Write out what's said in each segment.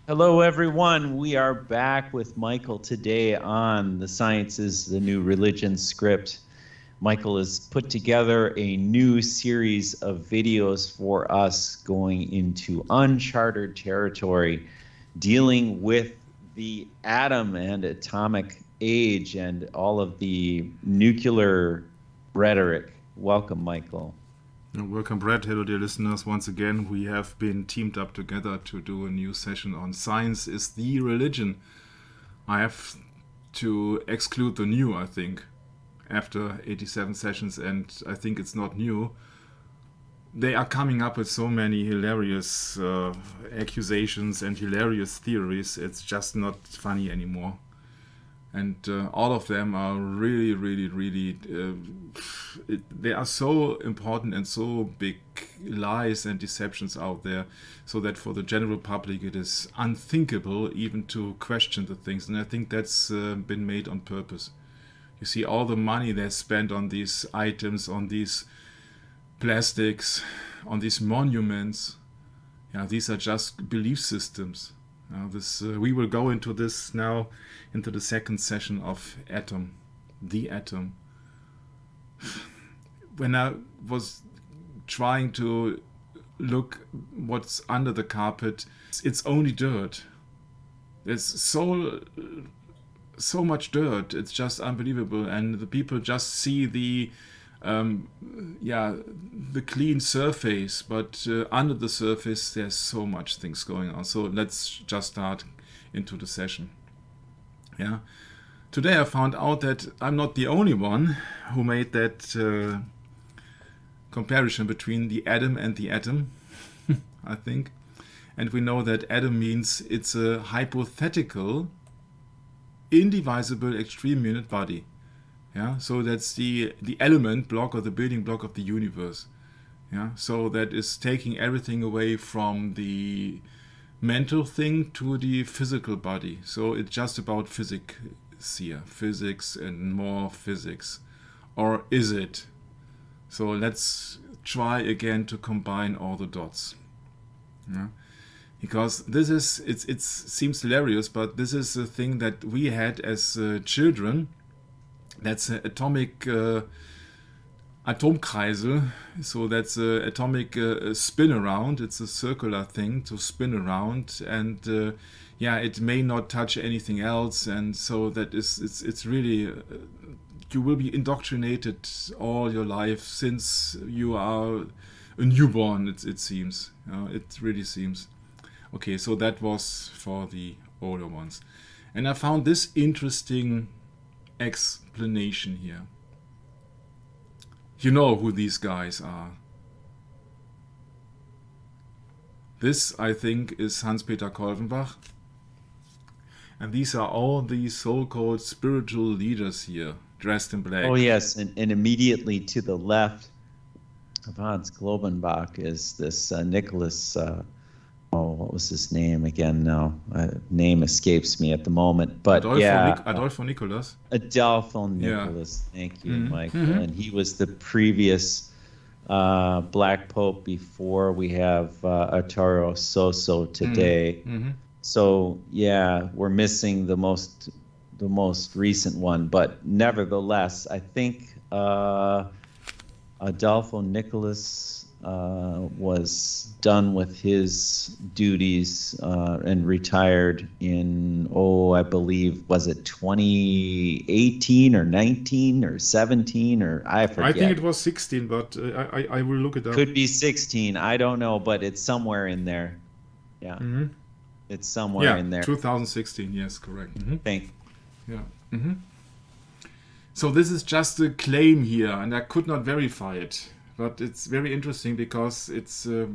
Hello, everyone. We are back with Michael today on The Science is the New Religion script. Michael has put together a new series of videos for us going into uncharted territory, dealing with the atom and atomic age and all of the nuclear rhetoric. Welcome, Michael. Welcome, Brad. Hello, dear listeners. Once again, we have been teamed up together to do a new session on Science is the Religion. I have to exclude the new, I think, after 87 sessions, and I think it's not new. They are coming up with so many hilarious accusations and hilarious theories. It's just not funny anymore. And all of them are really, they are so important and so big lies and deceptions out there, so that for the general public it is unthinkable even to question the things. And I think that's been made on purpose. You see, all the money they spent on these items, on these plastics, on these monuments, these are just belief systems. We will go into this now, into the second session of the atom. When I was trying to look what's under the carpet, it's only dirt. There's so much dirt. It's just unbelievable, and the people just see the clean surface, but under the surface there's so much things going on. So let's just start into the session. Today I found out that I'm not the only one who made that comparison between the atom and the atom, I think. And we know that atom means it's a hypothetical, indivisible, extreme unit body. So that's the element block or the building block of the universe. So that is taking everything away from the mental thing to the physical body. So it's just about physics here, physics and more physics. Or is it? So let's try again to combine all the dots. Because this is, it seems hilarious, but this is a thing that we had as children. That's an atomic Atomkreisel, so that's an atomic spin around. It's a circular thing to spin around, and it may not touch anything else, and so that is it's really you will be indoctrinated all your life since you are a newborn. It seems, it really seems. Okay, so that was for the older ones, and I found this interesting explanation here. You know who these guys are. This, I think, is Hans-Peter Kolvenbach. And these are all the so-called spiritual leaders here, dressed in black. Oh, yes, and immediately to the left of Hans Globenbach is this Nicholas, what was his name again now? Name escapes me at the moment, but Adolfo Nicholas. Adolfo Nicholas, thank you, Michael. And he was the previous Black Pope before we have Arturo Soso today. So we're missing the most recent one, but nevertheless, I think Adolfo Nicholas was done with his duties and retired in, I believe, was it 2018 or 19 or 17 or I forget. I think it was 16, but I will look it up. Could be 16. I don't know, but it's somewhere in there. Yeah. It's somewhere in there. 2016. Yes, correct. Thank you. Yeah. So this is just a claim here, and I could not verify it. But it's very interesting because it's, the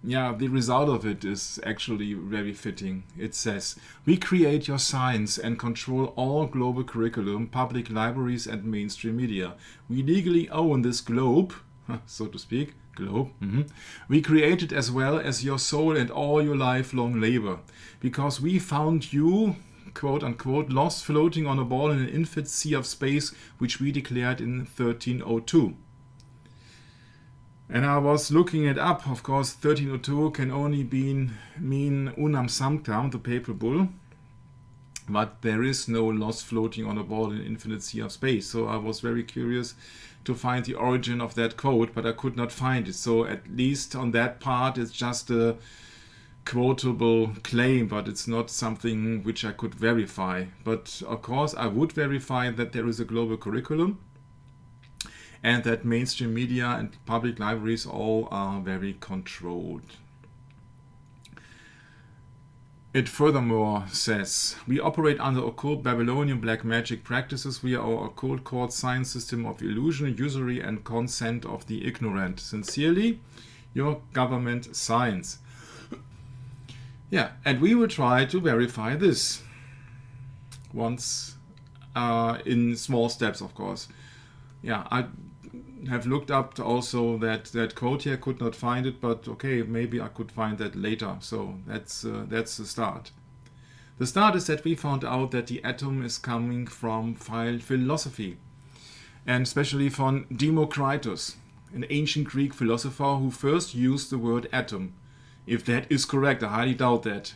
result of it is actually very fitting. It says, we create your science and control all global curriculum, public libraries and mainstream media. We legally own this globe, so to speak, We create it as well as your soul and all your lifelong labor. Because we found you, quote unquote, lost floating on a ball in an infinite sea of space, which we declared in 1302. And I was looking it up. Of course, 1302 can only mean unam sanctam, the papal bull. But there is no loss floating on a ball in infinite sea of space. So I was very curious to find the origin of that quote, but I could not find it. So at least on that part, it's just a quotable claim, but it's not something which I could verify. But of course, I would verify that there is a global curriculum and that mainstream media and public libraries all are very controlled. It furthermore says, we operate under occult Babylonian black magic practices via our occult court science system of illusion, usury, and consent of the ignorant. Sincerely, your government science. Yeah, and we will try to verify this once in small steps, of course. Yeah, I have looked up also that quote here, could not find it, but okay, maybe I could find that later. So that's the start. The start is that we found out that the atom is coming from philosophy, and especially from Democritus, an ancient Greek philosopher who first used the word atom. If that is correct, I highly doubt that.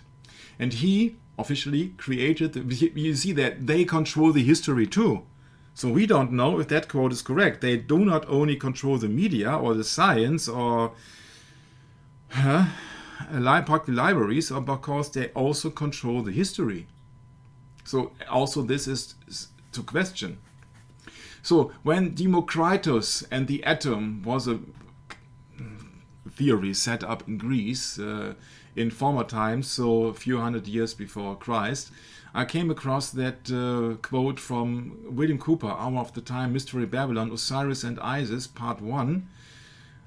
And he officially created, you see that they control the history too. So we don't know if that quote is correct. They do not only control the media or the science or public libraries, or because they also control the history. So also this is to question. So when Democritus and the atom was a theory set up in Greece in former times, so a few hundred years before Christ, I came across that quote from William Cooper, Hour of the Time, Mystery Babylon, Osiris and Isis, Part 1.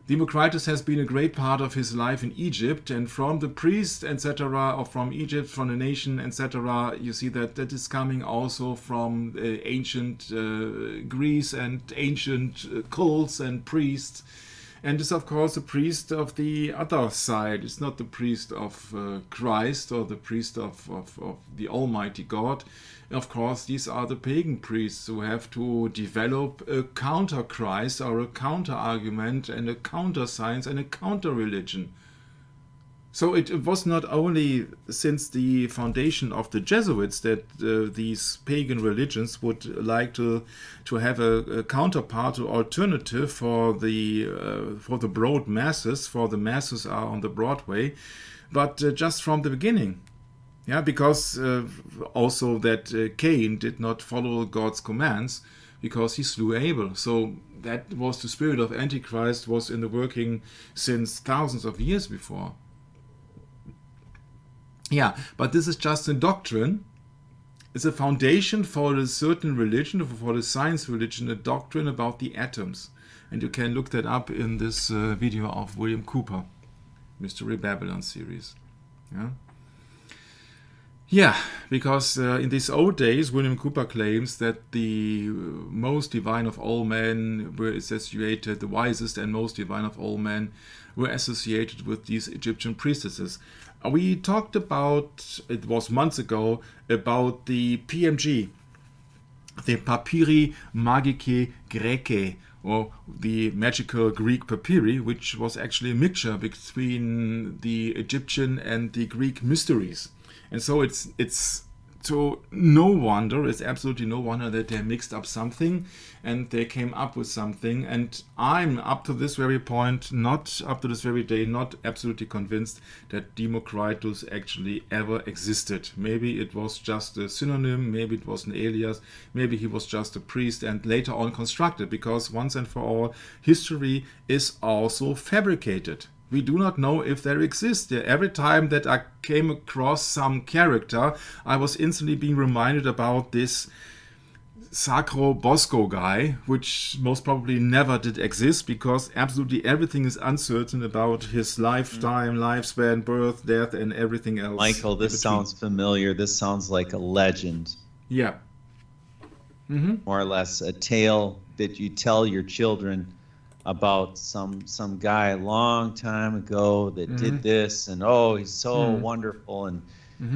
Democritus has been a great part of his life in Egypt, and from the priest, etc., or from Egypt, from the nation, etc., you see that is coming also from ancient Greece and ancient cults and priests. And is, of course, a priest of the other side. It's not the priest of Christ or the priest of the Almighty God. Of course, these are the pagan priests who have to develop a counter-Christ or a counter-argument and a counter-science and a counter-religion. So it was not only since the foundation of the Jesuits that these pagan religions would like to have a counterpart or alternative for the broad masses, for the masses are on the Broadway, but just from the beginning. Yeah, because also that Cain did not follow God's commands because he slew Abel. So that was the spirit of Antichrist, was in the working since thousands of years before. Yeah, but this is just a doctrine. It's a foundation for a certain religion, for the science religion, a doctrine about the atoms. And you can look that up in this video of William Cooper, Mystery Babylon series. Yeah, because in these old days, William Cooper claims that the most divine of all men were associated, the wisest and most divine of all men were associated with these Egyptian priestesses. We talked about, it was months ago, about the PMG, the Papyri Magicae Graecae, or the magical Greek papyri, which was actually a mixture between the Egyptian and the Greek mysteries. And so it's to no wonder, it's absolutely no wonder that they mixed up something and they came up with something. And I'm up to this very point, not up to this very day, not absolutely convinced that Democritus actually ever existed. Maybe it was just a synonym, maybe it was an alias, maybe he was just a priest and later on constructed, because once and for all, history is also fabricated. We do not know if there exists. Every time that I came across some character, I was instantly being reminded about this Sacro Bosco guy, which most probably never did exist, because absolutely everything is uncertain about his lifetime, lifespan, birth, death, and everything else. Michael, this sounds familiar. This sounds like a legend. Yeah. More or less a tale that you tell your children about some guy a long time ago that did this, and oh, he's so wonderful, and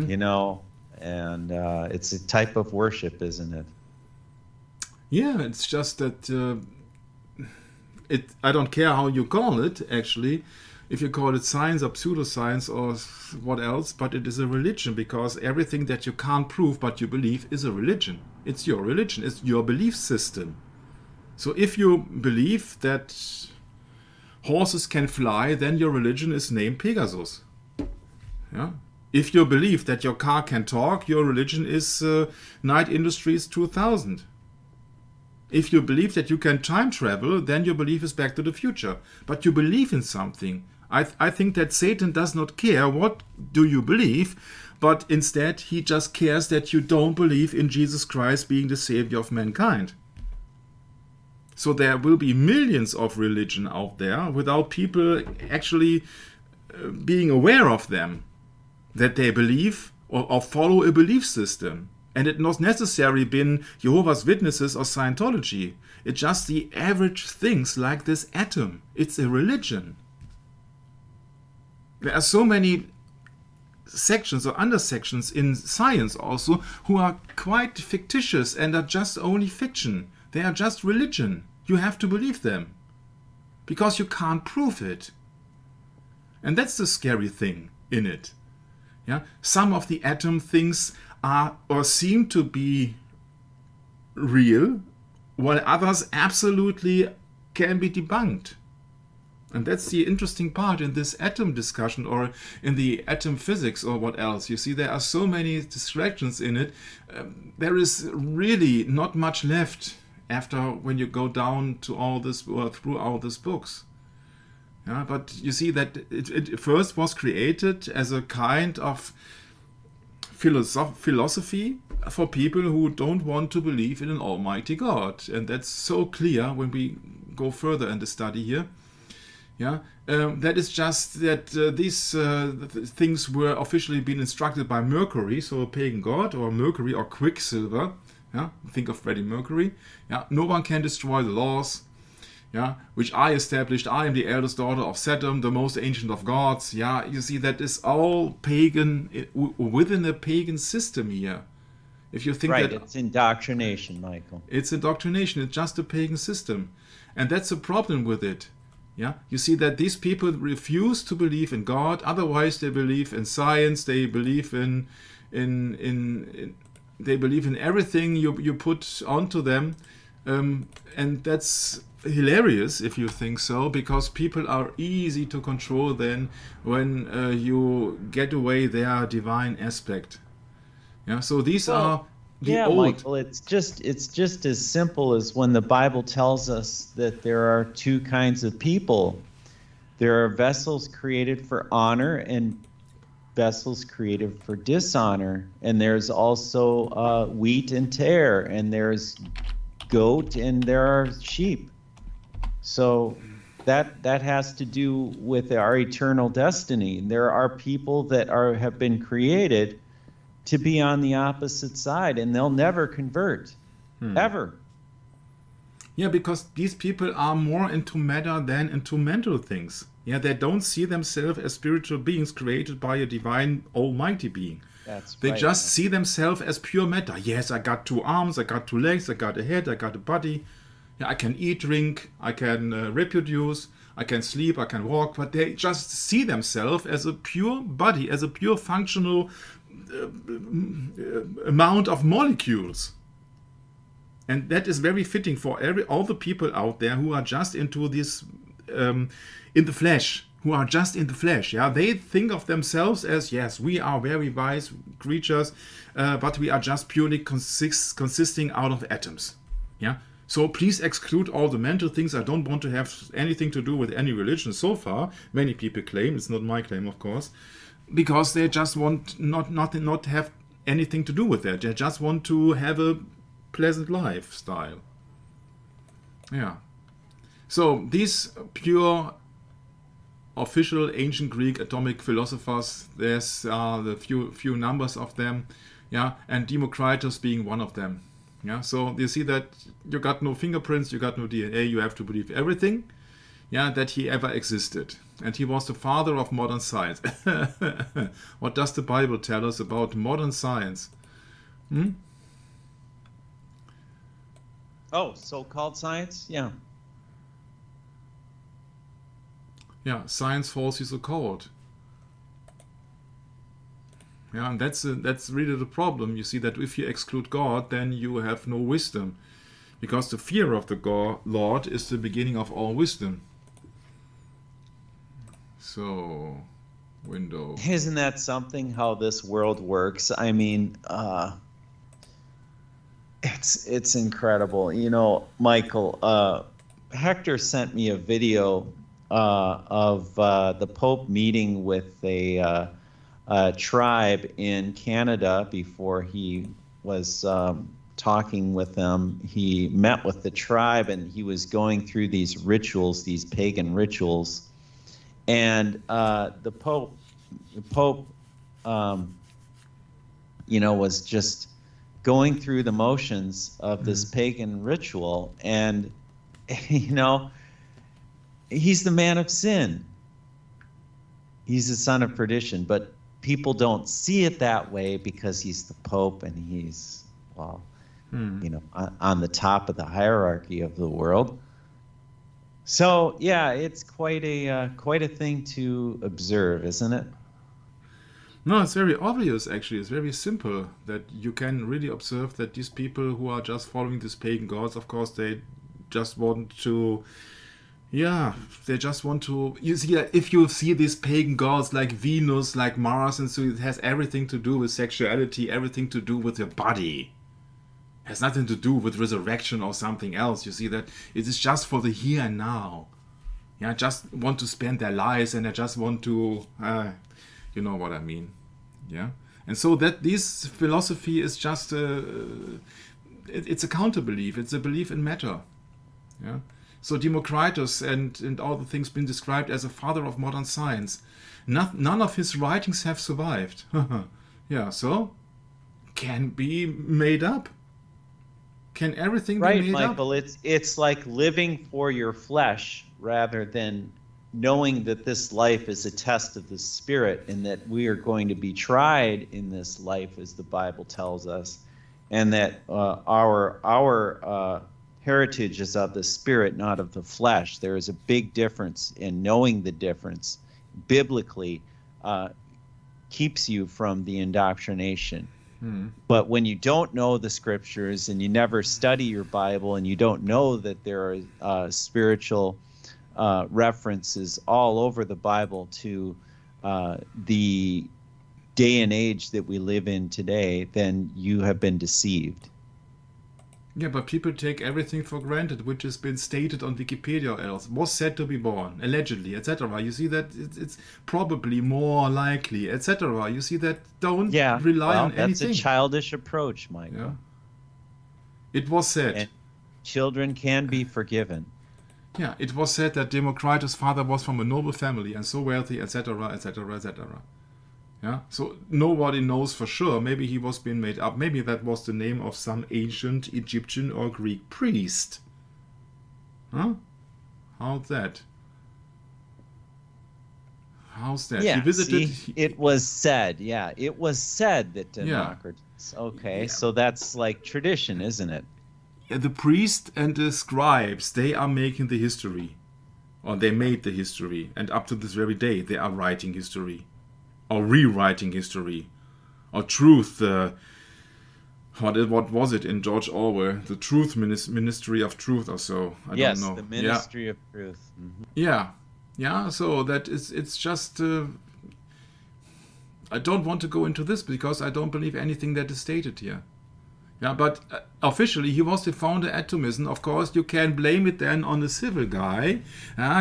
you know, and it's a type of worship, isn't it? Yeah, it's just that I don't care how you call it, actually, if you call it science or pseudoscience or what else, but it is a religion, because everything that you can't prove but you believe is a religion. It's your religion. It's your belief system. So if you believe that horses can fly, then your religion is named Pegasus. Yeah? If you believe that your car can talk, your religion is Night Industries 2000. If you believe that you can time travel, then your belief is Back to the Future. But you believe in something. I think that Satan does not care what do you believe, but instead he just cares that you don't believe in Jesus Christ being the Savior of mankind. So there will be millions of religion out there without people actually being aware of them, that they believe or follow a belief system. And it not necessarily been Jehovah's Witnesses or Scientology. It's just the average things like this atom. It's a religion. There are so many sections or undersections in science also who are quite fictitious and are just only fiction. They are just religion. You have to believe them because you can't prove it. And that's the scary thing in it. Yeah? Some of the atom things are or seem to be real, while others absolutely can be debunked. And that's the interesting part in this atom discussion or in the atom physics or what else. You see, there are so many distractions in it. There is really not much left after when you go down to all this or through all these books. Yeah, but you see that it first was created as a kind of philosophy for people who don't want to believe in an almighty God. And that's so clear when we go further in the study here. Yeah, that is just that these things were officially been instructed by Mercury, so a pagan god, or Mercury or Quicksilver. Yeah, think of Freddie Mercury. Yeah, no one can destroy the laws. Yeah, which I established. I am the eldest daughter of Saturn, the most ancient of gods. Yeah, you see that is all pagan within a pagan system here. If you think right, that it's indoctrination, Michael. It's indoctrination. It's just a pagan system, and that's the problem with it. Yeah, you see that these people refuse to believe in God. Otherwise, they believe in science. They believe in they believe in everything you put onto them, and that's hilarious if you think so, because people are easy to control then when you get away their divine aspect. Yeah, so these are the old. Michael, it's just as simple as when the Bible tells us that there are two kinds of people. There are vessels created for honor and vessels created for dishonor, and there's also wheat and tare, and there's goat and there are sheep. So that has to do with our eternal destiny. There are people that have been created to be on the opposite side, and they'll never convert, ever. Yeah, because these people are more into matter than into mental things. Yeah, they don't see themselves as spiritual beings created by a divine almighty being. They just see themselves as pure matter. Yes, I got 2 arms, I got 2 legs, I got a head, I got a body. Yeah, I can eat, drink, I can reproduce, I can sleep, I can walk, but they just see themselves as a pure body, as a pure functional amount of molecules. And that is very fitting for all the people out there who are just into this in the flesh, who are just in the flesh. Yeah, they think of themselves as, yes, we are very wise creatures, but we are just purely consisting out of atoms. Yeah. So please exclude all the mental things. I don't want to have anything to do with any religion so far. Many people claim, it's not my claim, of course, because they just want not have anything to do with that. They just want to have a pleasant lifestyle. Yeah. So these pure official ancient Greek atomic philosophers, there's the few numbers of them, yeah, and Democritus being one of them. Yeah, so you see that you got no fingerprints, you got no DNA, you have to believe everything, yeah, that he ever existed. And he was the father of modern science. What does the Bible tell us about modern science? Oh, so-called science? Yeah. Yeah, science falsely so called. Yeah, and that's really the problem. You see that if you exclude God, then you have no wisdom, because the fear of the Lord is the beginning of all wisdom. So, window. Isn't that something, how this world works? I mean, it's incredible. You know, Michael, Hector sent me a video of the Pope meeting with a tribe in Canada before he was talking with them. He met with the tribe and he was going through these rituals, these pagan rituals. And the Pope, you know, was just going through the motions of this pagan ritual. And, you know, he's the man of sin. He's the son of perdition. But people don't see it that way because he's the Pope and he's, well, you know, on the top of the hierarchy of the world. So yeah, it's quite a thing to observe, isn't it? No, it's very obvious actually. It's very simple that you can really observe that these people who are just following these pagan gods, of course, they just want to, yeah, they just want to. You see, if you see these pagan gods like Venus, like Mars, and so it has everything to do with sexuality, everything to do with your body. It has nothing to do with resurrection or something else. You see that it is just for the here and now. Yeah, just want to spend their lives and they just want to, you know what I mean. Yeah, and so that this philosophy is just it's a counter belief. It's a belief in matter. Yeah. So Democritus and all the things been described as a father of modern science. None of his writings have survived. Yeah, so can be made up. Can everything be made Michael, up? Right, Michael. It's like living for your flesh rather than knowing that this life is a test of the spirit and that we are going to be tried in this life, as the Bible tells us, and that our heritage is of the spirit, not of the flesh. There is a big difference, in knowing the difference biblically keeps you from the indoctrination. But when you don't know the scriptures and you never study your Bible and you don't know that there are spiritual references all over the Bible to the day and age that we live in today, then you have been deceived. Yeah, but people take everything for granted, which has been stated on Wikipedia or else, was said to be born, allegedly, etc. You see that it's probably more likely, etc. You see that don't rely on anything. That's a childish approach, Michael. Yeah. It was said. And children can be forgiven. Yeah, it was said that Democritus' father was from a noble family and so wealthy, etc., etc., etc. Yeah, so nobody knows for sure. Maybe he was being made up. Maybe that was the name of some ancient Egyptian or Greek priest. Huh? How's that? How's that? Yeah, he visited. It was said. Yeah, it was said that Democritus. Yeah. Okay, yeah. So that's like tradition, isn't it? The priest and the scribes, they are making the history, or they made the history, and up to this very day, they are writing history. Or rewriting history, or truth. What was it in George Orwell? The Truth Ministry of Truth, or so. I don't know. Yes, the Ministry of Truth. Mm-hmm. Yeah, yeah. So that is. It's just. I don't want to go into this because I don't believe anything that is stated here. Yeah, but officially he was the founder of atomism. Of course, you can blame it then on the civil guy.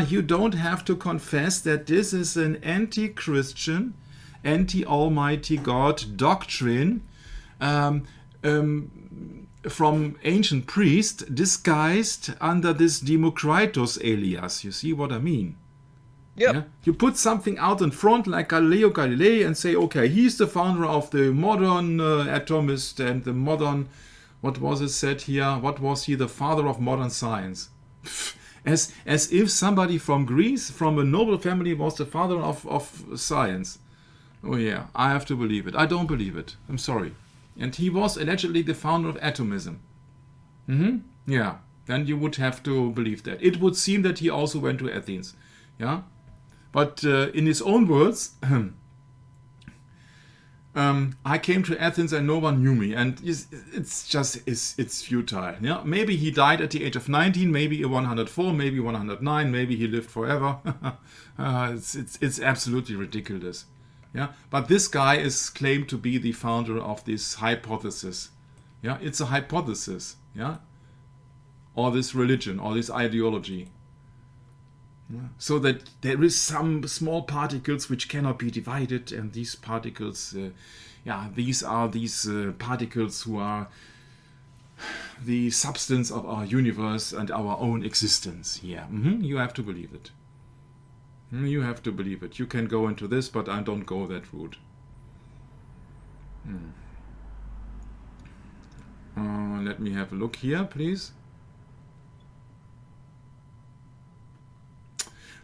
You don't have to confess that this is an anti-Christian, anti-Almighty God doctrine from ancient priests disguised under this Democritus alias. You see what I mean? Yep. Yeah? You put something out in front like Galileo Galilei and say, okay, he's the founder of the modern atomist and the modern, what was it said here? What was he? The father of modern science. As if somebody from Greece, from a noble family, was the father of science. Oh yeah, I have to believe it. I don't believe it. I'm sorry. And he was allegedly the founder of atomism. Yeah, then you would have to believe that. It would seem that he also went to Athens. Yeah. But in his own words, I came to Athens and no one knew me, and it's futile. Yeah, maybe he died at the age of 19, maybe 104, maybe 109, maybe he lived forever. It's absolutely ridiculous. Yeah, but this guy is claimed to be the founder of this hypothesis. Yeah, it's a hypothesis. Yeah, or this religion, or this ideology. So that there is some small particles which cannot be divided, and these particles, these are these particles who are the substance of our universe and our own existence. Yeah, you have to believe it. You have to believe it. You can go into this, but I don't go that route. Let me have a look here, please.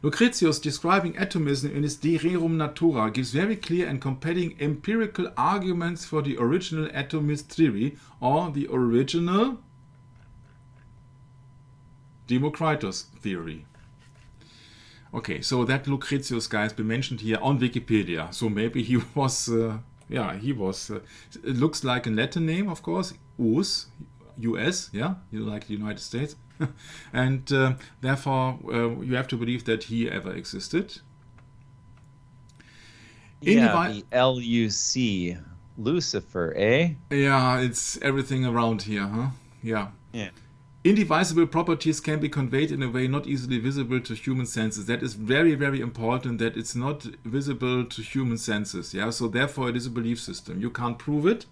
Lucretius, describing atomism in his De Rerum Natura, gives very clear and compelling empirical arguments for the original atomist theory, or the original Democritus theory. Okay, so that Lucretius guy has been mentioned here on Wikipedia. So maybe he was, it looks like a Latin name, of course, US, US, yeah, like the United States. And therefore, you have to believe that he ever existed. The LUC, Lucifer, eh? Yeah, it's everything around here, huh? Yeah. Indivisible properties can be conveyed in a way not easily visible to human senses. That is very, very important, that it's not visible to human senses. Yeah, so therefore it is a belief system. You can't prove it.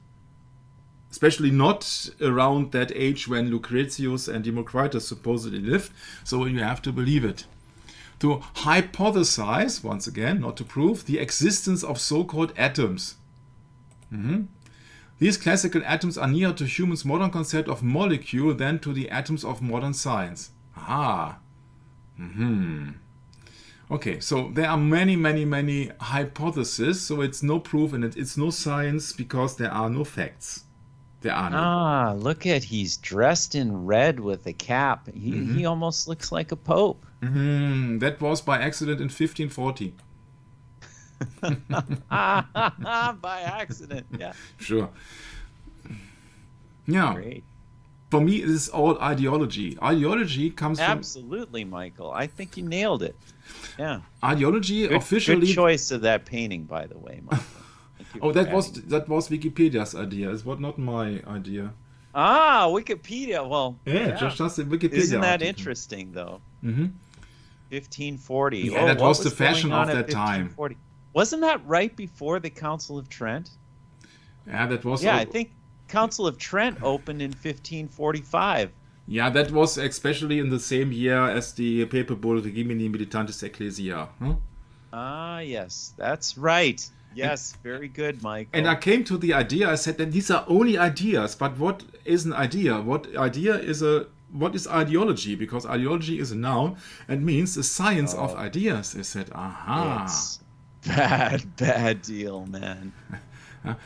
Especially not around that age when Lucretius and Democritus supposedly lived, so you have to believe it. To hypothesize, once again, not to prove, the existence of so-called atoms. These classical atoms are nearer to humans' modern concept of molecule than to the atoms of modern science. Okay, so there are many, many, many hypotheses, so it's no proof and it's no science because there are no facts. Look at, he's dressed in red with a cap. He almost looks like a pope. That was by accident in 1540. By accident, yeah. Sure. Yeah. Great. For me, it is all ideology. Ideology comes from... Absolutely, Michael. I think you nailed it. Yeah. Ideology officially... Good choice of that painting, by the way, Michael. That was Wikipedia's idea. It was not my idea. Wikipedia. Well, just the Wikipedia. Isn't that article. Interesting, though? 1540. Yeah, that was the fashion of that time. Wasn't that right before the Council of Trent? Yeah, that was. Yeah, I think Council of Trent opened in 1545. Yeah, that was especially in the same year as the Papal Bull Regimini Militantis Ecclesiae. Yes, that's right. Yes, very good, Mike. And I came to the idea, I said that these are only ideas, but what is an idea? What is ideology? Because ideology is a noun and means the science of ideas. I said, It's bad deal, man.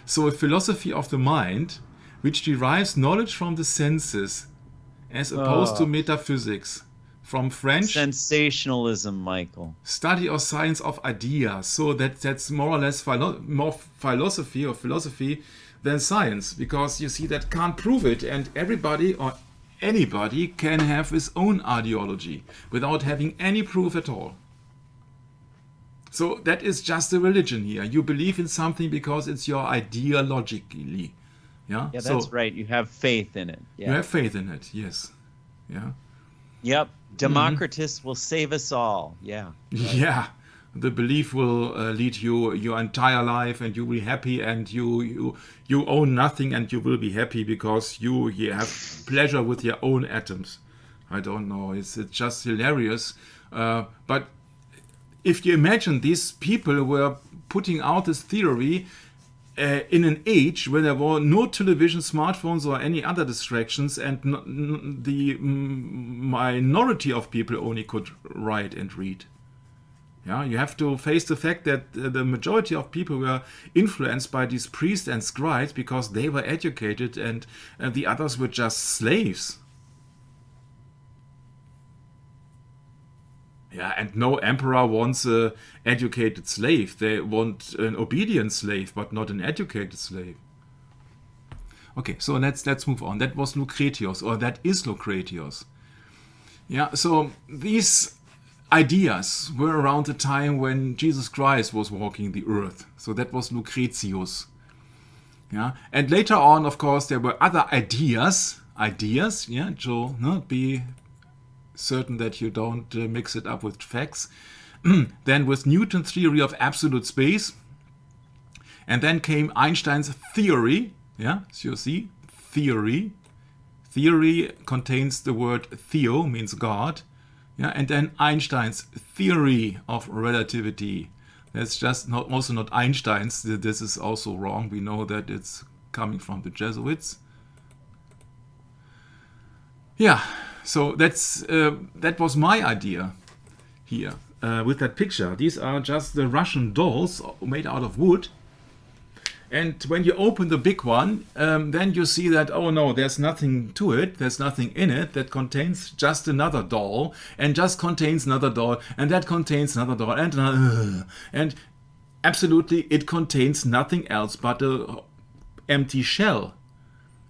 So a philosophy of the mind, which derives knowledge from the senses, as opposed to metaphysics. From French, sensationalism, Michael. Study or science of ideas. So that's more or less more philosophy than science, because you see that can't prove it, and everybody or anybody can have his own ideology without having any proof at all. So that is just a religion here. You believe in something because it's your ideologically. Yeah, that's right. You have faith in it. Yeah. You have faith in it. Yes. Yeah. Yep. Democritus will save us all. Yeah. Right. Yeah. The belief will lead you your entire life, and you will be happy, and you own nothing, and you will be happy because you have pleasure with your own atoms. I don't know. It's just hilarious. But if you imagine these people were putting out this theory in an age where there were no television, smartphones, or any other distractions, and the minority of people only could write and read. Yeah, you have to face the fact that the majority of people were influenced by these priests and scribes because they were educated, and the others were just slaves. Yeah, and no emperor wants an educated slave. They want an obedient slave, but not an educated slave. Okay, so let's move on. That was Lucretius, or that is Lucretius. Yeah, so these ideas were around the time when Jesus Christ was walking the earth. So that was Lucretius. Yeah, and later on, of course, there were other ideas. Yeah, Joe, no, be certain that you don't mix it up with facts. Then with Newton's theory of absolute space, and then came Einstein's theory. Yeah, so you see, theory. Theory contains the word theo, means God. Yeah, and then Einstein's theory of relativity. That's just also not Einstein's. This is also wrong. We know that it's coming from the Jesuits. Yeah, so that was my idea here with that picture. These are just the Russian dolls made out of wood. And when you open the big one, then you see that, oh no, there's nothing to it, there's nothing in it that contains just another doll, and just contains another doll, and that contains another doll, and another, and absolutely it contains nothing else but an empty shell.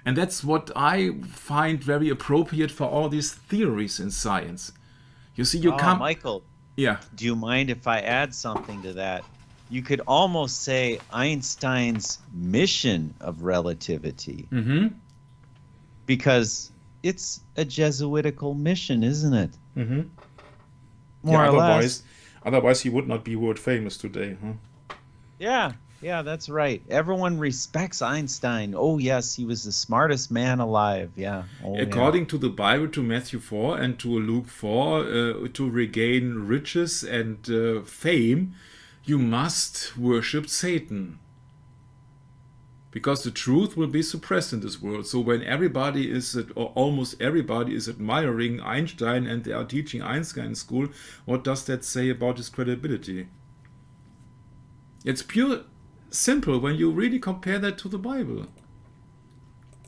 And that's what I find very appropriate for all these theories in science. You see, Michael, yeah. Do you mind if I add something to that? You could almost say Einstein's mission of relativity. Mm-hmm. Because it's a Jesuitical mission, isn't it? Mm-hmm. More or less. Otherwise, he would not be world famous today, huh? Yeah, that's right. Everyone respects Einstein. Oh, yes, he was the smartest man alive. Yeah. According to the Bible, to Matthew 4 and to Luke 4, to regain riches and fame, you must worship Satan. Because the truth will be suppressed in this world. So when everybody is, or almost everybody is admiring Einstein and they are teaching Einstein in school, what does that say about his credibility? It's pure simple when you really compare that to the Bible.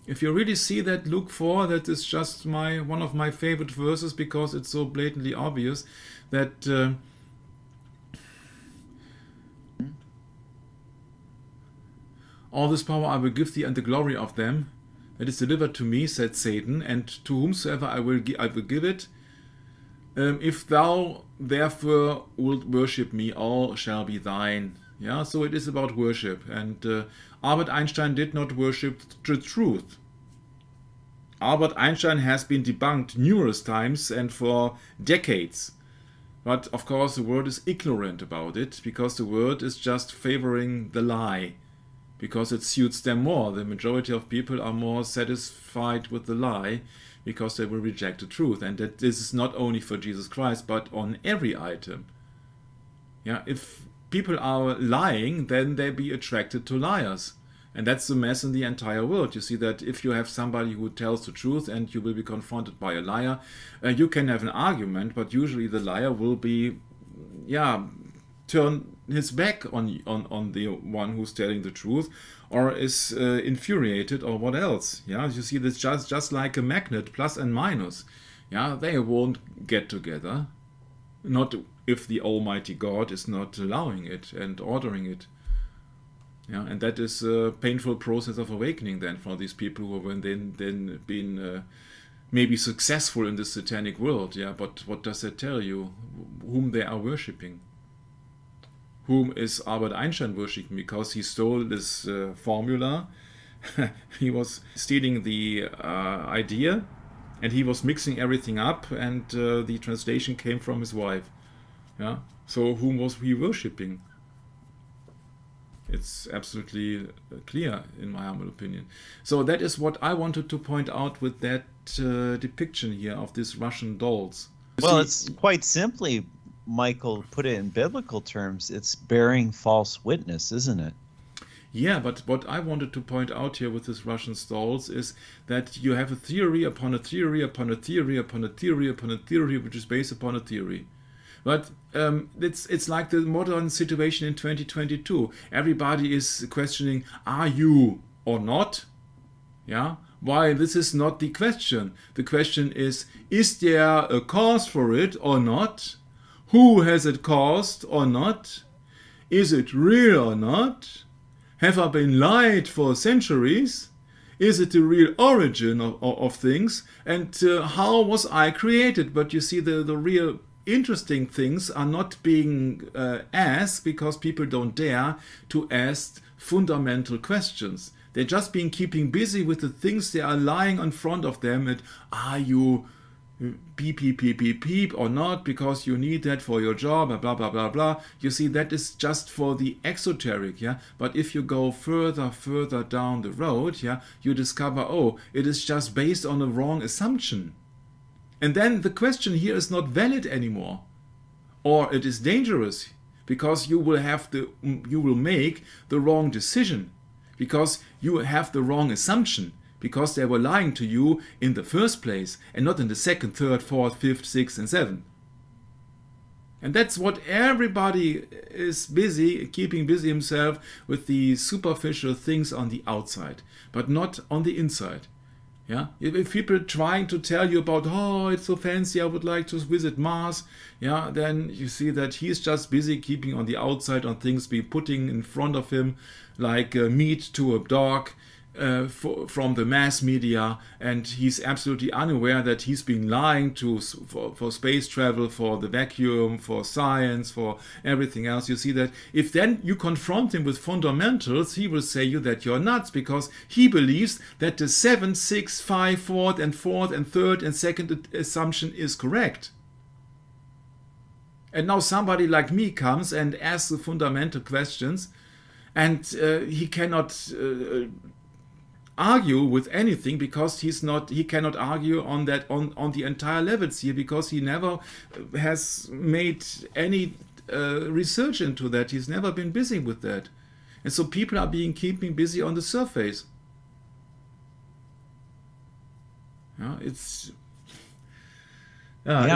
If you really see that Luke 4, that is just one of my favorite verses because it's so blatantly obvious that all this power I will give thee and the glory of them that is delivered to me, said Satan, and to whomsoever I will give it. If thou therefore wilt worship me, all shall be thine. Yeah, so it is about worship. And Albert Einstein did not worship the truth. Albert Einstein has been debunked numerous times and for decades. But of course the world is ignorant about it because the world is just favoring the lie. Because it suits them more. The majority of people are more satisfied with the lie because they will reject the truth. And that this is not only for Jesus Christ, but on every item. Yeah, if people are lying, then they be attracted to liars. And that's the mess in the entire world. You see that if you have somebody who tells the truth and you will be confronted by a liar, you can have an argument, but usually the liar will be, turn his back on the one who's telling the truth, or is infuriated, or what else. Yeah, you see, that's just like a magnet, plus and minus. Yeah, they won't get together, not if the Almighty God is not allowing it and ordering it. Yeah, and that is a painful process of awakening then for these people who have then been maybe successful in the satanic world. Yeah, but what does that tell you? Whom they are worshipping? Whom is Albert Einstein worshipping? Because he stole this formula. He was stealing the idea, and he was mixing everything up, and the translation came from his wife. Yeah. So whom was he worshipping? It's absolutely clear, in my humble opinion. So that is what I wanted to point out with that depiction here of these Russian dolls. Well, it's quite simply, Michael, put it in biblical terms, it's bearing false witness, isn't it? Yeah, but what I wanted to point out here with these Russian dolls is that you have a theory upon a theory upon a theory upon a theory upon a theory, which is based upon a theory. But it's like the modern situation in 2022. Everybody is questioning, are you or not? Yeah. Why, this is not the question. The question is there a cause for it or not? Who has it caused or not? Is it real or not? Have I been lied for centuries? Is it the real origin of things? And how was I created? But you see, the real interesting things are not being asked because people don't dare to ask fundamental questions. They're just being keeping busy with the things they are lying in front of them. And are you beep, beep, beep, beep, beep or not because you need that for your job, blah, blah, blah, blah. You see, that is just for the exoteric, yeah. But if you go further down the road, yeah, you discover, oh, it is just based on a wrong assumption. And then the question here is not valid anymore. Or it is dangerous because you will make the wrong decision because you have the wrong assumption. Because they were lying to you in the first place and not in the second, third, fourth, fifth, sixth, and seventh. And that's what everybody is busy, keeping busy himself with the superficial things on the outside, but not on the inside. Yeah, if people trying to tell you about, oh, it's so fancy, I would like to visit Mars, yeah, then you see that he's just busy keeping on the outside on things being putting in front of him, like meat to a dog, from the mass media, and he's absolutely unaware that he's been lying for space travel, for the vacuum, for science, for everything else. You see that if then you confront him with fundamentals, he will say you that you're nuts because he believes that the 7, 6, 5, fourth and third and second assumption is correct. And now somebody like me comes and asks the fundamental questions, and he cannot argue with anything because he cannot argue on the entire levels here because he never has made any research into that. He's never been busy with that, and so people are keeping busy on the surface. Yeah,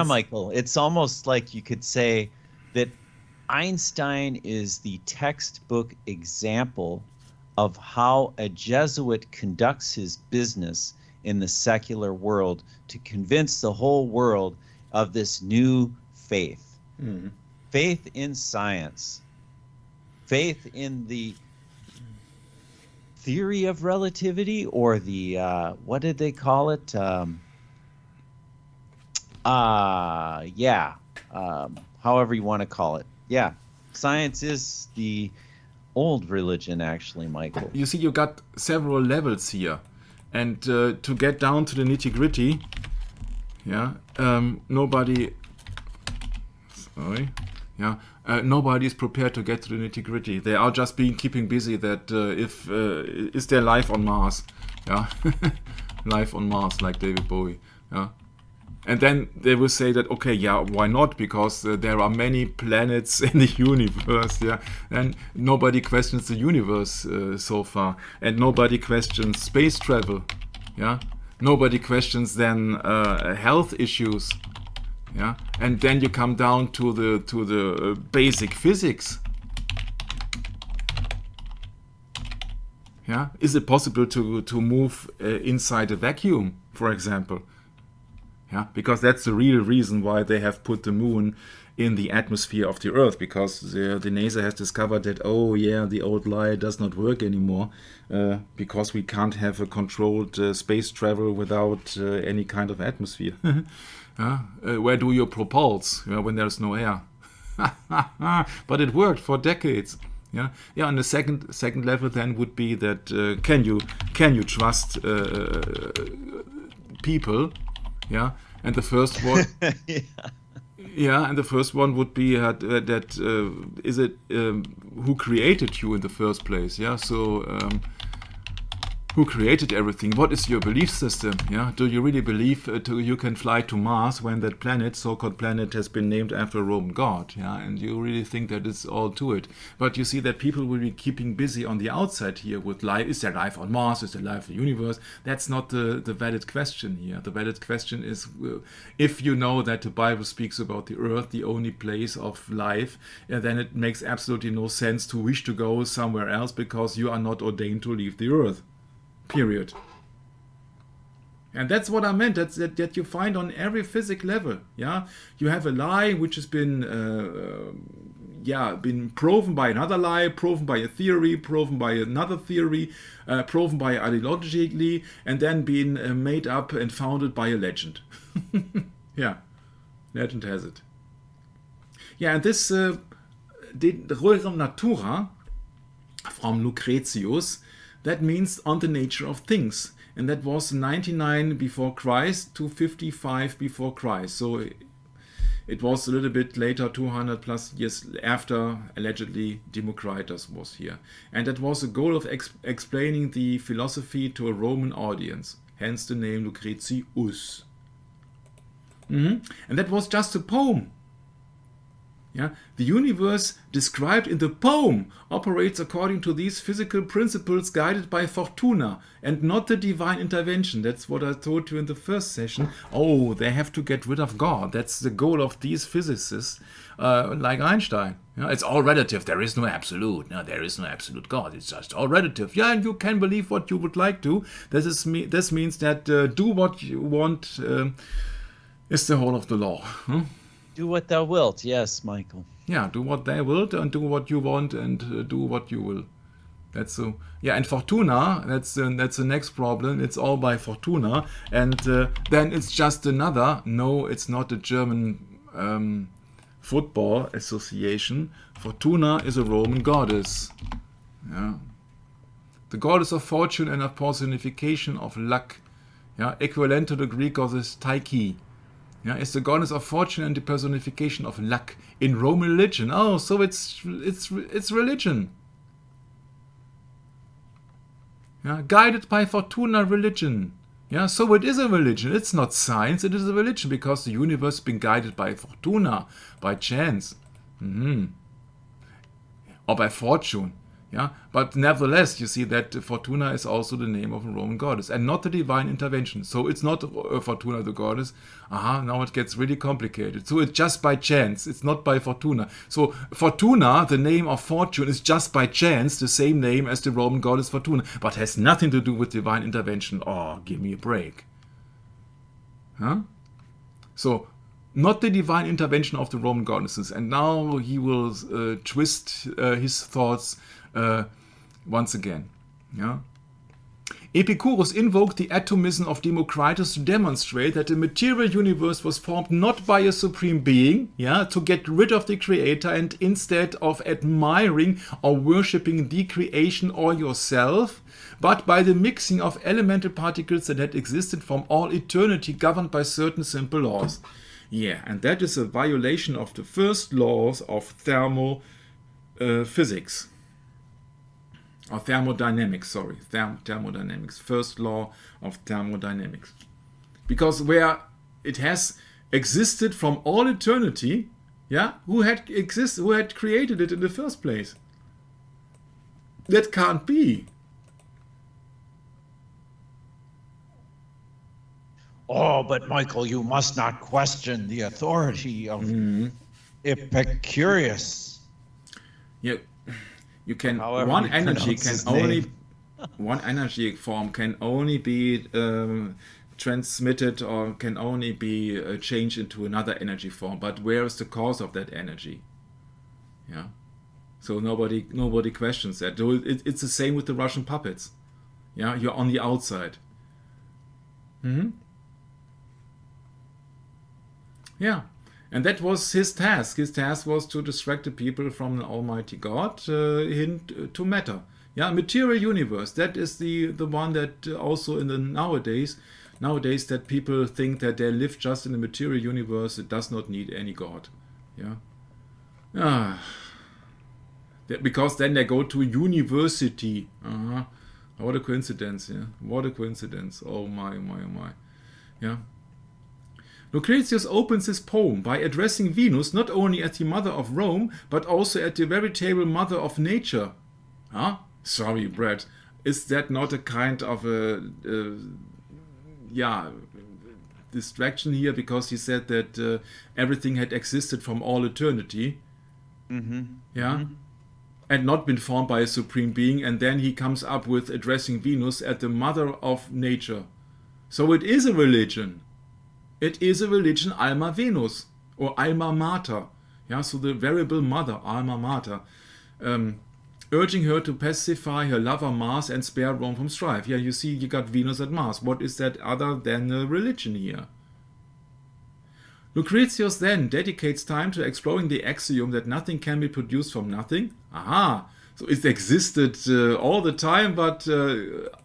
Michael, it's almost like you could say that Einstein is the textbook example of how a Jesuit conducts his business in the secular world to convince the whole world of this new faith. Mm-hmm. Faith in science. Faith in the theory of relativity, or the, what did they call it? However you want to call it. Yeah, science is the old religion, actually, Michael. You see, you got several levels here, and to get down to the nitty-gritty, nobody is prepared to get to the nitty-gritty. They are just keeping busy that is there life on Mars, life on Mars, like David Bowie, And then they will say that, okay, yeah, why not? Because there are many planets in the universe, and nobody questions the universe so far, and nobody questions space travel, Nobody questions then health issues, And then you come down to the basic physics. Is it possible to move inside a vacuum, for example? Because that's the real reason why they have put the moon in the atmosphere of the Earth, because the NASA has discovered that, the old lie does not work anymore, because we can't have a controlled space travel without any kind of atmosphere. Where do you propulse when there's no air? But it worked for decades. And the second level then would be that can you trust people? And the first one, and the first one would be is it who created you in the first place? So who created everything? What is your belief system? Do you really believe you can fly to Mars when that planet, so-called planet, has been named after a Roman god? And you really think that it's all to it? But you see that people will be keeping busy on the outside here with life. Is there life on Mars? Is there life in the universe? That's not the valid question here. The valid question is, if you know that the Bible speaks about the Earth, the only place of life, then it makes absolutely no sense to wish to go somewhere else because you are not ordained to leave the Earth. Period. And that's what I meant. That you find on every physics level. Yeah, you have a lie which has been been proven by another lie, proven by a theory, proven by another theory, proven by ideologically, and then been made up and founded by a legend. Yeah, legend has it. Yeah, and this Rerum Natura from Lucretius, that means on the nature of things. And that was 99 before Christ to 55 before Christ. So it was a little bit later, 200 plus years after, allegedly, Democritus was here. And that was the goal of explaining the philosophy to a Roman audience. Hence the name Lucretius. And that was just a poem. Yeah? The universe described in the poem operates according to these physical principles guided by Fortuna and not the divine intervention. That's what I told you in the first session. Oh, they have to get rid of God. That's the goal of these physicists like Einstein. Yeah, it's all relative. There is no absolute. No, there is no absolute God. It's just all relative. Yeah, and you can believe what you would like to. This means that do what you want is the whole of the law. Do what thou wilt, yes, Michael. Yeah, do what they will and do what you want and do what you will. That's so. Yeah, and Fortuna. That's the next problem. It's all by Fortuna, and then it's just another. No, it's not the German football association. Fortuna is a Roman goddess. Yeah, the goddess of fortune and a personification of luck. Yeah, equivalent to the Greek goddess Tyche. Yeah, it's the goddess of fortune and the personification of luck in Roman religion. Oh, so it's religion. Yeah, guided by Fortuna religion. Yeah, so it is a religion. It's not science. It is a religion because the universe has been guided by Fortuna, by chance, or by fortune. Yeah, but nevertheless, you see that Fortuna is also the name of a Roman goddess and not the divine intervention. So it's not Fortuna the goddess. Now it gets really complicated. So it's just by chance. It's not by Fortuna. So Fortuna, the name of fortune, is just by chance the same name as the Roman goddess Fortuna, but has nothing to do with divine intervention. Oh, give me a break. Huh? So not the divine intervention of the Roman goddesses. And now he will twist his thoughts once again. Yeah? Epicurus invoked the atomism of Democritus to demonstrate that the material universe was formed not by a supreme being, to get rid of the creator, and instead of admiring or worshipping the creation or yourself, but by the mixing of elemental particles that had existed from all eternity, governed by certain simple laws. Yeah, and that is a violation of the first laws of thermophysics. Or thermodynamics, thermodynamics, first law of thermodynamics. Because where it has existed from all eternity, who had created it in the first place? That can't be. Oh, but Michael, you must not question the authority of Epicurus. Yeah. You can However one you energy pronounce can his only name. one energy form can only be transmitted or can only be changed into another energy form. But where is the cause of that energy? Yeah. So nobody questions that. It's the same with the Russian puppets. Yeah, you're on the outside. Yeah. And that was his task. His task was to distract the people from the Almighty God to matter. Yeah, material universe. That is the one that also in the nowadays that people think that they live just in the material universe. It does not need any God. Yeah. Because then they go to university. What a coincidence. Yeah. What a coincidence. Oh my. Yeah. Lucretius opens his poem by addressing Venus not only as the mother of Rome, but also as the veritable mother of nature. Sorry, Brad. Is that not a kind of a distraction here? Because he said that everything had existed from all eternity. And not been formed by a supreme being, and then he comes up with addressing Venus as the mother of nature. So it is a religion. It is a religion alma Venus, or alma mater. Yeah, so the variable mother, alma mater, urging her to pacify her lover Mars and spare Rome from strife. Yeah, you see, you got Venus and Mars. What is that other than a religion here? Lucretius then dedicates time to exploring the axiom that nothing can be produced from nothing. Aha! So it existed all the time, but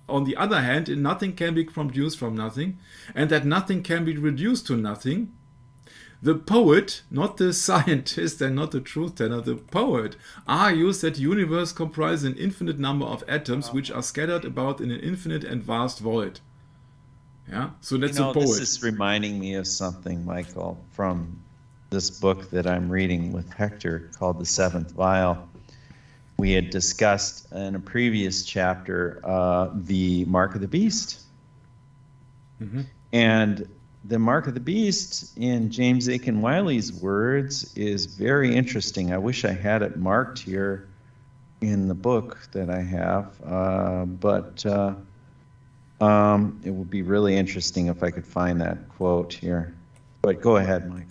on the other hand, nothing can be produced from nothing, and that nothing can be reduced to nothing. The poet, not the scientist and not the truth teller, the poet, argues that the universe comprises an infinite number of atoms which are scattered about in an infinite and vast void. Yeah, so that's a poet. This is reminding me of something, Michael, from this book that I'm reading with Hector called The Seventh Vial. We had discussed in a previous chapter the Mark of the Beast. Mm-hmm. And the Mark of the Beast, in James Aiken Wiley's words, is very interesting. I wish I had it marked here in the book that I have, but it would be really interesting if I could find that quote here. But go ahead, Michael.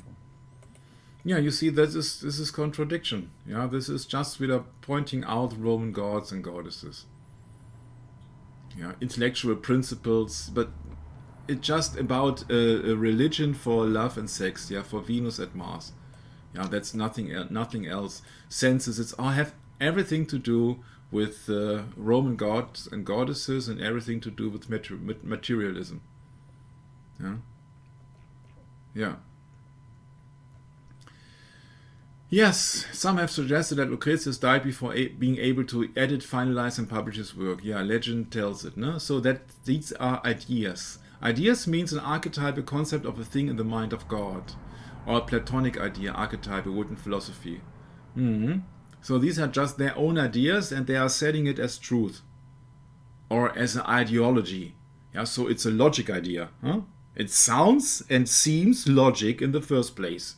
Yeah, you see, this is contradiction. Yeah, this is just wieder pointing out Roman gods and goddesses. Yeah, intellectual principles, but it's just about a religion for love and sex. Yeah, for Venus and Mars. Yeah, that's nothing else. Senses, it's all have everything to do with Roman gods and goddesses, and everything to do with materialism. Yeah. Yeah. Yes, some have suggested that Lucretius died before being able to edit, finalize, and publish his work. Yeah, legend tells it. No? So that these are ideas. Ideas means an archetypal concept of a thing in the mind of God, or a Platonic idea, archetype, a wooden philosophy. Mm-hmm. So these are just their own ideas, and they are setting it as truth, or as an ideology. Yeah, so it's a logic idea. Huh? It sounds and seems logic in the first place,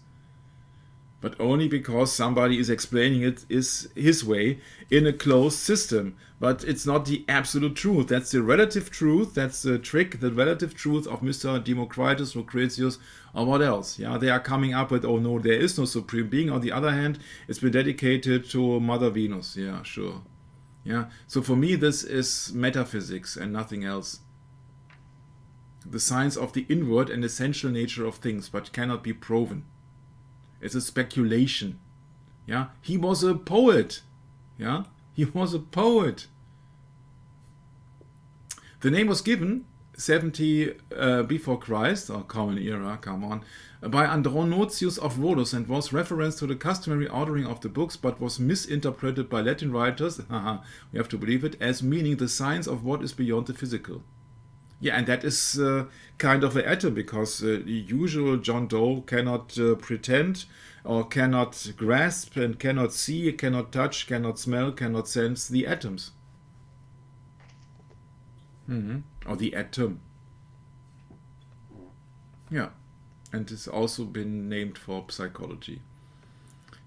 but only because somebody is explaining it is his way in a closed system. But it's not the absolute truth. That's the relative truth. That's the trick, the relative truth of Mr. Democritus, Lucretius, or what else. Yeah, they are coming up with, oh no, there is no supreme being. On the other hand, it's been dedicated to Mother Venus. Yeah, sure. Yeah. So for me, this is metaphysics and nothing else. The science of the inward and essential nature of things, but cannot be proven. It's a speculation. Yeah, he was a poet. Yeah, he was a poet. The name was given 70 before Christ, or common era, come on, by Andronotius of Rhodos, and was reference to the customary ordering of the books, but was misinterpreted by Latin writers, we have to believe it, as meaning the science of what is beyond the physical. Yeah, and that is kind of an atom, because the usual John Doe cannot pretend, or cannot grasp, and cannot see, cannot touch, cannot smell, cannot sense the atoms. Or the atom. Yeah, and it's also been named for psychology.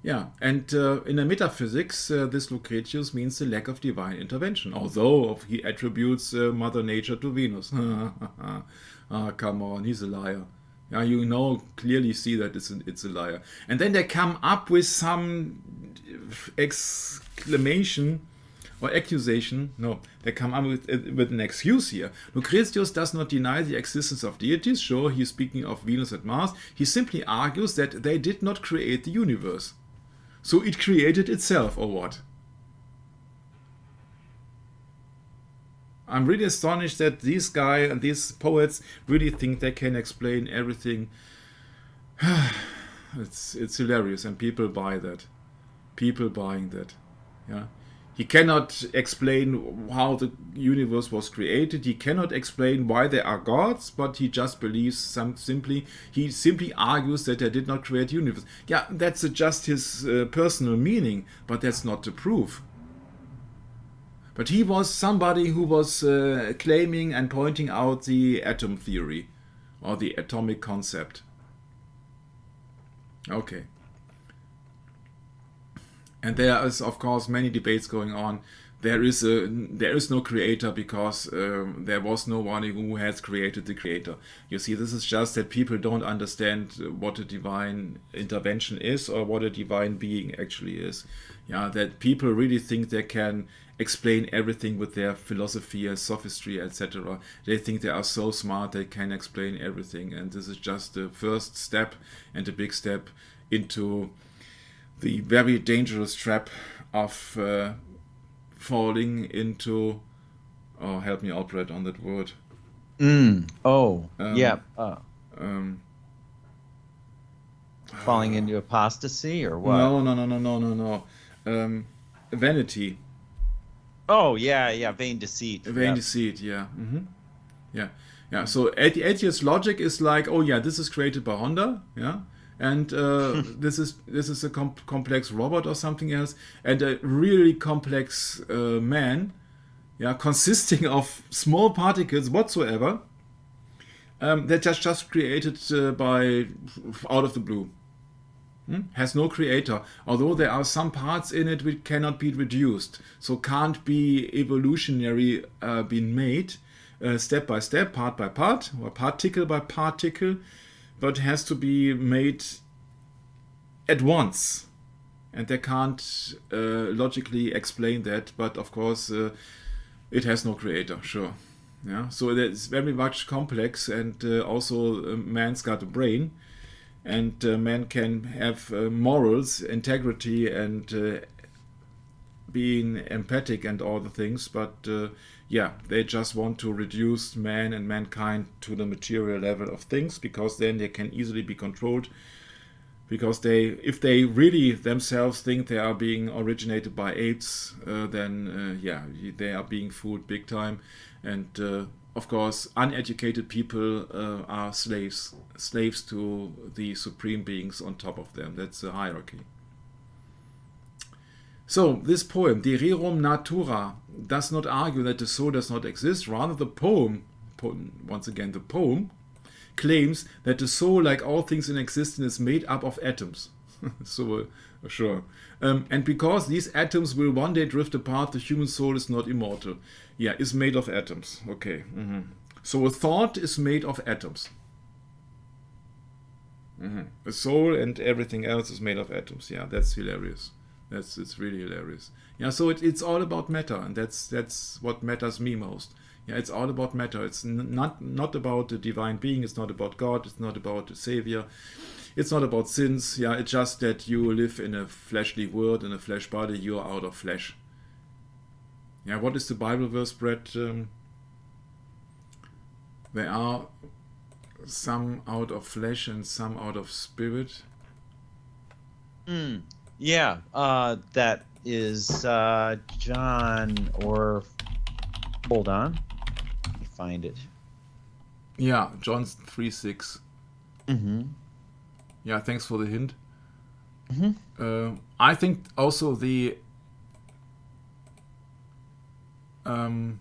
Yeah, and in a metaphysics, this Lucretius means the lack of divine intervention, although he attributes Mother Nature to Venus. Come on, he's a liar. Yeah, you know, clearly see that it's a liar. And then they come up with some exclamation or accusation. No, they come up with an excuse here. Lucretius does not deny the existence of deities. Sure, he's speaking of Venus and Mars. He simply argues that they did not create the universe. So it created itself, or what? I'm really astonished that these guys and these poets really think they can explain everything. It's hilarious, and people buy that. People buying that. Yeah. He cannot explain how the universe was created. He cannot explain why there are gods, but he just believes he simply argues that they did not create the universe. Yeah, that's just his personal meaning, but that's not the proof. But he was somebody who was claiming and pointing out the atom theory, or the atomic concept. Okay. And there is, of course, many debates going on. There is no creator because there was no one who has created the creator. You see, this is just that people don't understand what a divine intervention is or what a divine being actually is. Yeah, that people really think they can explain everything with their philosophy and sophistry, etc. They think they are so smart they can explain everything, and this is just the first step and a big step into the very dangerous trap of falling into, oh, help me, Alfred, on that word. Falling into apostasy or what? No. Vanity. Oh, yeah, vain deceit. Vain deceit, yeah. Yeah. So atheist logic is like, oh yeah, this is created by Honda, yeah, and this is a complex robot or something else, and a really complex man, yeah, consisting of small particles whatsoever, that just created by out of the blue. Has no creator, although there are some parts in it which cannot be reduced, so can't be evolutionary been made step by step, part by part, or particle by particle, but has to be made at once, and they can't logically explain that. But of course, it has no creator, sure. Yeah, so it's very much complex, and also man's got a brain. And man can have morals, integrity, and being empathic and all the things, but they just want to reduce man and mankind to the material level of things, because then they can easily be controlled. Because if they really themselves think they are being originated by apes, then they are being fooled big time. And of course, uneducated people are slaves to the supreme beings on top of them. That's the hierarchy. So, this poem, De Rerum Natura, does not argue that the soul does not exist. Rather, the poem, once again, the poem, claims that the soul, like all things in existence, is made up of atoms. So, sure. And because these atoms will one day drift apart, the human soul is not immortal. Yeah, is made of atoms. Okay. So a thought is made of atoms. A soul and everything else is made of atoms. Yeah, that's hilarious. It's really hilarious. Yeah, so it's all about matter, and that's what matters me most. Yeah, it's all about matter. It's not about the divine being. It's not about God. It's not about the Savior. It's not about sins. Yeah, it's just that you live in a fleshly world, in a flesh body. You are out of flesh. Yeah, what is the Bible verse, Brett? There are some out of flesh and some out of spirit. Yeah, that is John, or hold on, let me find it. Yeah, John 3:6. Yeah, thanks for the hint. I think also the John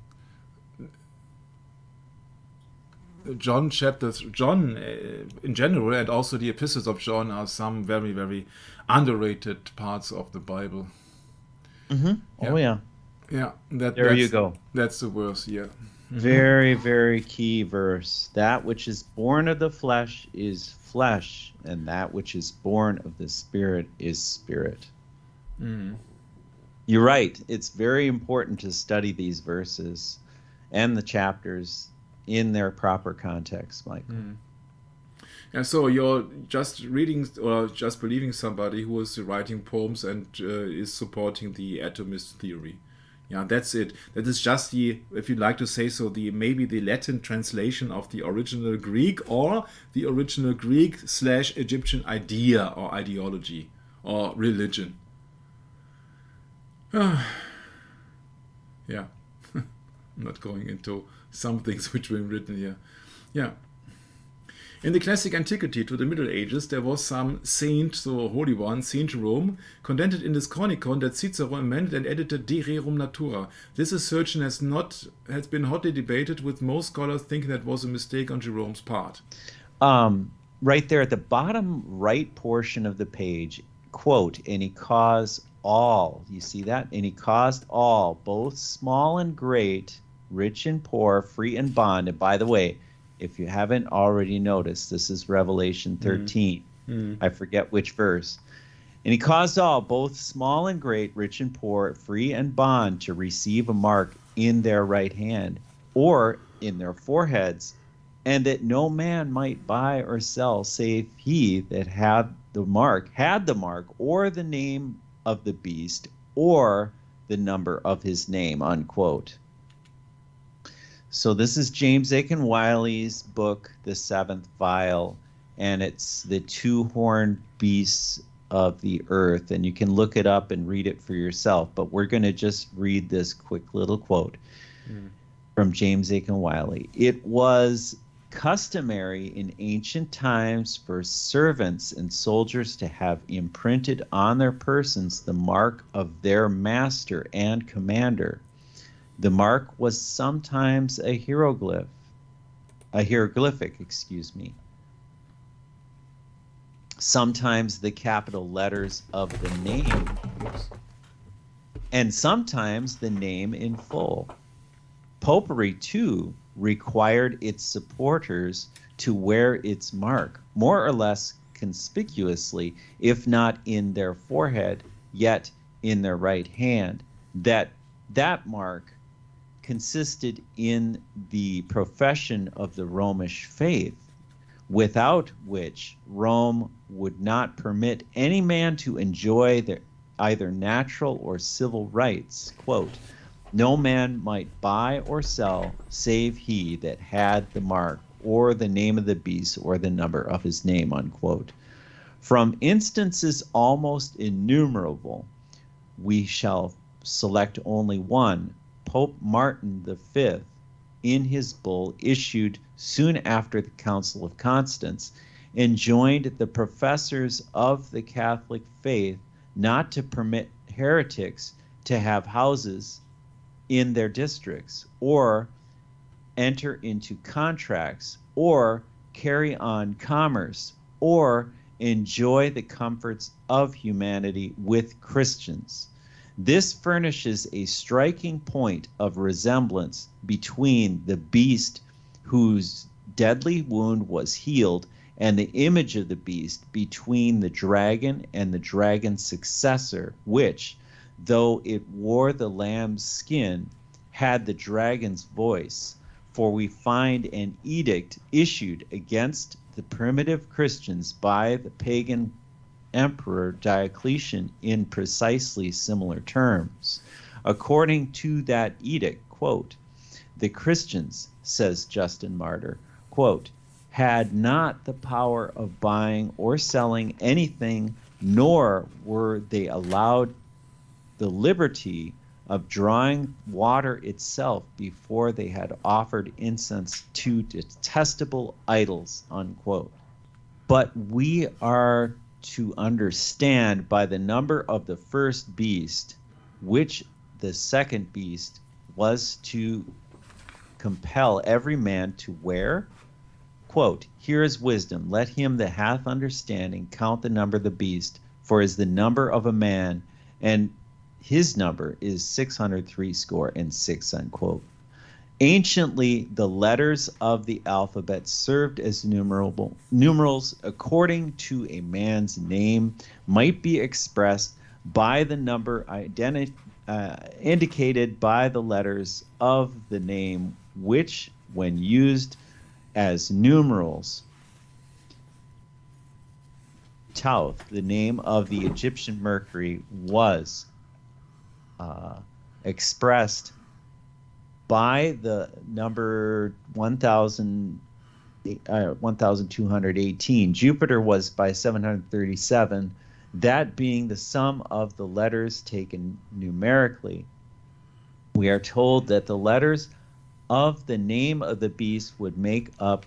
in general, and also the epistles of John, are some very, very underrated parts of the Bible. Oh yeah. Yeah, there you go. That's the verse, yeah. Very, very key verse. That which is born of the flesh is flesh, and that which is born of the spirit is spirit. You're right. It's very important to study these verses and the chapters in their proper context, Michael. Yeah, so you're just reading or just believing somebody who is writing poems and is supporting the atomist theory. Yeah, that's it. That is just the, if you'd like to say so, maybe the Latin translation of the original Greek, or the original Greek/Egyptian idea or ideology or religion. Yeah. I'm not going into some things which were written here. Yeah. In the classic antiquity to the Middle Ages, there was some saint, so holy one, Saint Jerome, condensed in this chronicon that Cicero amended and edited De Rerum Natura. This assertion has been hotly debated, with most scholars thinking that was a mistake on Jerome's part. Right there at the bottom right portion of the page, quote, any cause all, you see that? And he caused all, both small and great, rich and poor, free and bond. And by the way, if you haven't already noticed, this is Revelation 13. I forget which verse. And he caused all, both small and great, rich and poor, free and bond, to receive a mark in their right hand or in their foreheads, and that no man might buy or sell save he that had the mark, or the name of the beast, or the number of his name, unquote. So this is James Aiken Wiley's book, The Seventh Vial, and it's the two-horned beasts of the earth, and you can look it up and read it for yourself, but we're going to just read this quick little quote from James Aiken Wiley. It was customary in ancient times for servants and soldiers to have imprinted on their persons the mark of their master and commander. The mark was sometimes a hieroglyphic, sometimes the capital letters of the name, and sometimes the name in full. Popery, too, required its supporters to wear its mark, more or less conspicuously, if not in their forehead, yet in their right hand. That mark consisted in the profession of the Romish faith, without which Rome would not permit any man to enjoy their either natural or civil rights. Quote, no man might buy or sell save he that had the mark or the name of the beast or the number of his name, unquote. From instances almost innumerable, we shall select only one. Pope Martin V, in his bull issued soon after the Council of Constance, enjoined the professors of the Catholic faith not to permit heretics to have houses in their districts, or enter into contracts, or carry on commerce, or enjoy the comforts of humanity with Christians. This furnishes a striking point of resemblance between the beast whose deadly wound was healed and the image of the beast, between the dragon and the dragon's successor, which, though it wore the lamb's skin, had the dragon's voice. For we find an edict issued against the primitive Christians by the pagan Emperor Diocletian in precisely similar terms. According to that edict, quote, the Christians, says Justin Martyr, quote, had not the power of buying or selling anything, nor were they allowed the liberty of drawing water itself before they had offered incense to detestable idols, unquote. But we are to understand by the number of the first beast, which the second beast was to compel every man to wear. Quote, here is wisdom. Let him that hath understanding count the number of the beast, for is the number of a man, and his number is 666, unquote. Anciently, the letters of the alphabet served as numerals according to a man's name, might be expressed by the number indicated by the letters of the name, which, when used as numerals, Tauth, the name of the Egyptian Mercury, was expressed by the number 1218. Jupiter was by 737, that being the sum of the letters taken numerically. We are told that the letters of the name of the beast would make up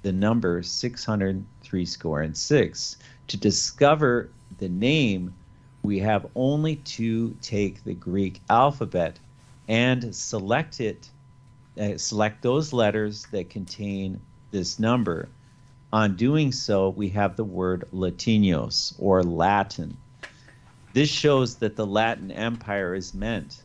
the number 666. To discover the name, we have only to take the Greek alphabet and select those letters that contain this number. On doing so, we have the word Latinos, or Latin. This shows that the Latin Empire is meant.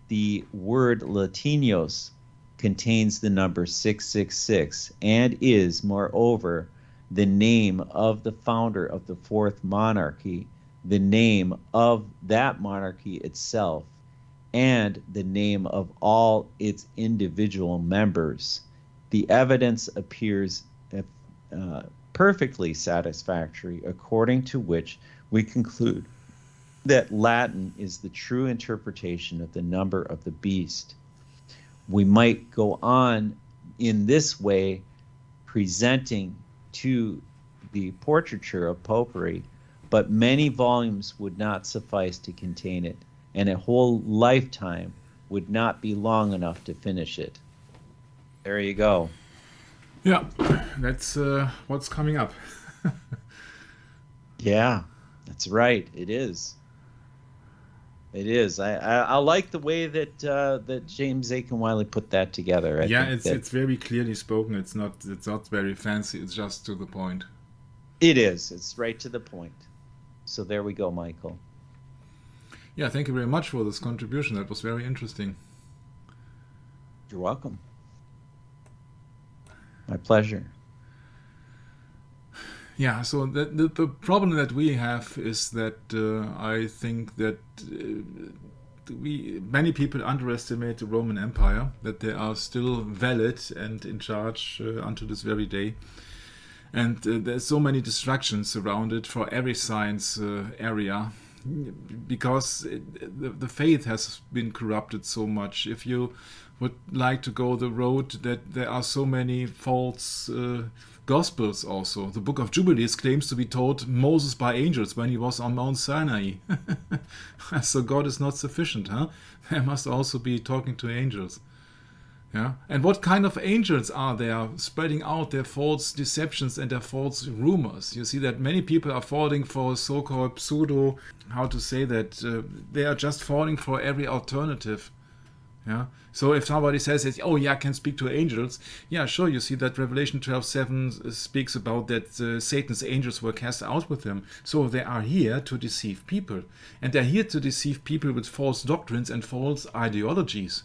The word Latinos contains the number 666 and is, moreover, the name of the founder of the fourth monarchy, the name of that monarchy itself, and the name of all its individual members. The evidence appears perfectly satisfactory, according to which we conclude that Latin is the true interpretation of the number of the beast. We might go on in this way, presenting to the portraiture of popery, but many volumes would not suffice to contain it, and a whole lifetime would not be long enough to finish it. There you go. Yeah, that's what's coming up. Yeah, that's right. It is. It is. I like the way that that James Aiken Wiley put that together. It's very clearly spoken. It's not very fancy. It's just to the point. It is. It's right to the point. So there we go, Michael. Yeah, thank you very much for this contribution. That was very interesting. You're welcome. My pleasure. Yeah, so the problem that we have is that I think that many people underestimate the Roman Empire, that they are still valid and in charge unto this very day. And there's so many distractions around it for every science area, because the faith has been corrupted so much. If you would like to go the road that there are so many false Gospels also. The Book of Jubilees claims to be taught Moses by angels when he was on Mount Sinai. So God is not sufficient, huh? There must also be talking to angels. Yeah? And what kind of angels are there spreading out their false deceptions and their false rumors? You see that many people are falling for so-called pseudo, how to say that, they are just falling for every alternative. Yeah. So if somebody says, oh yeah, I can speak to angels, yeah, sure, you see that Revelation 12:7 speaks about that Satan's angels were cast out with him. So they are here to deceive people. And they're here to deceive people with false doctrines and false ideologies.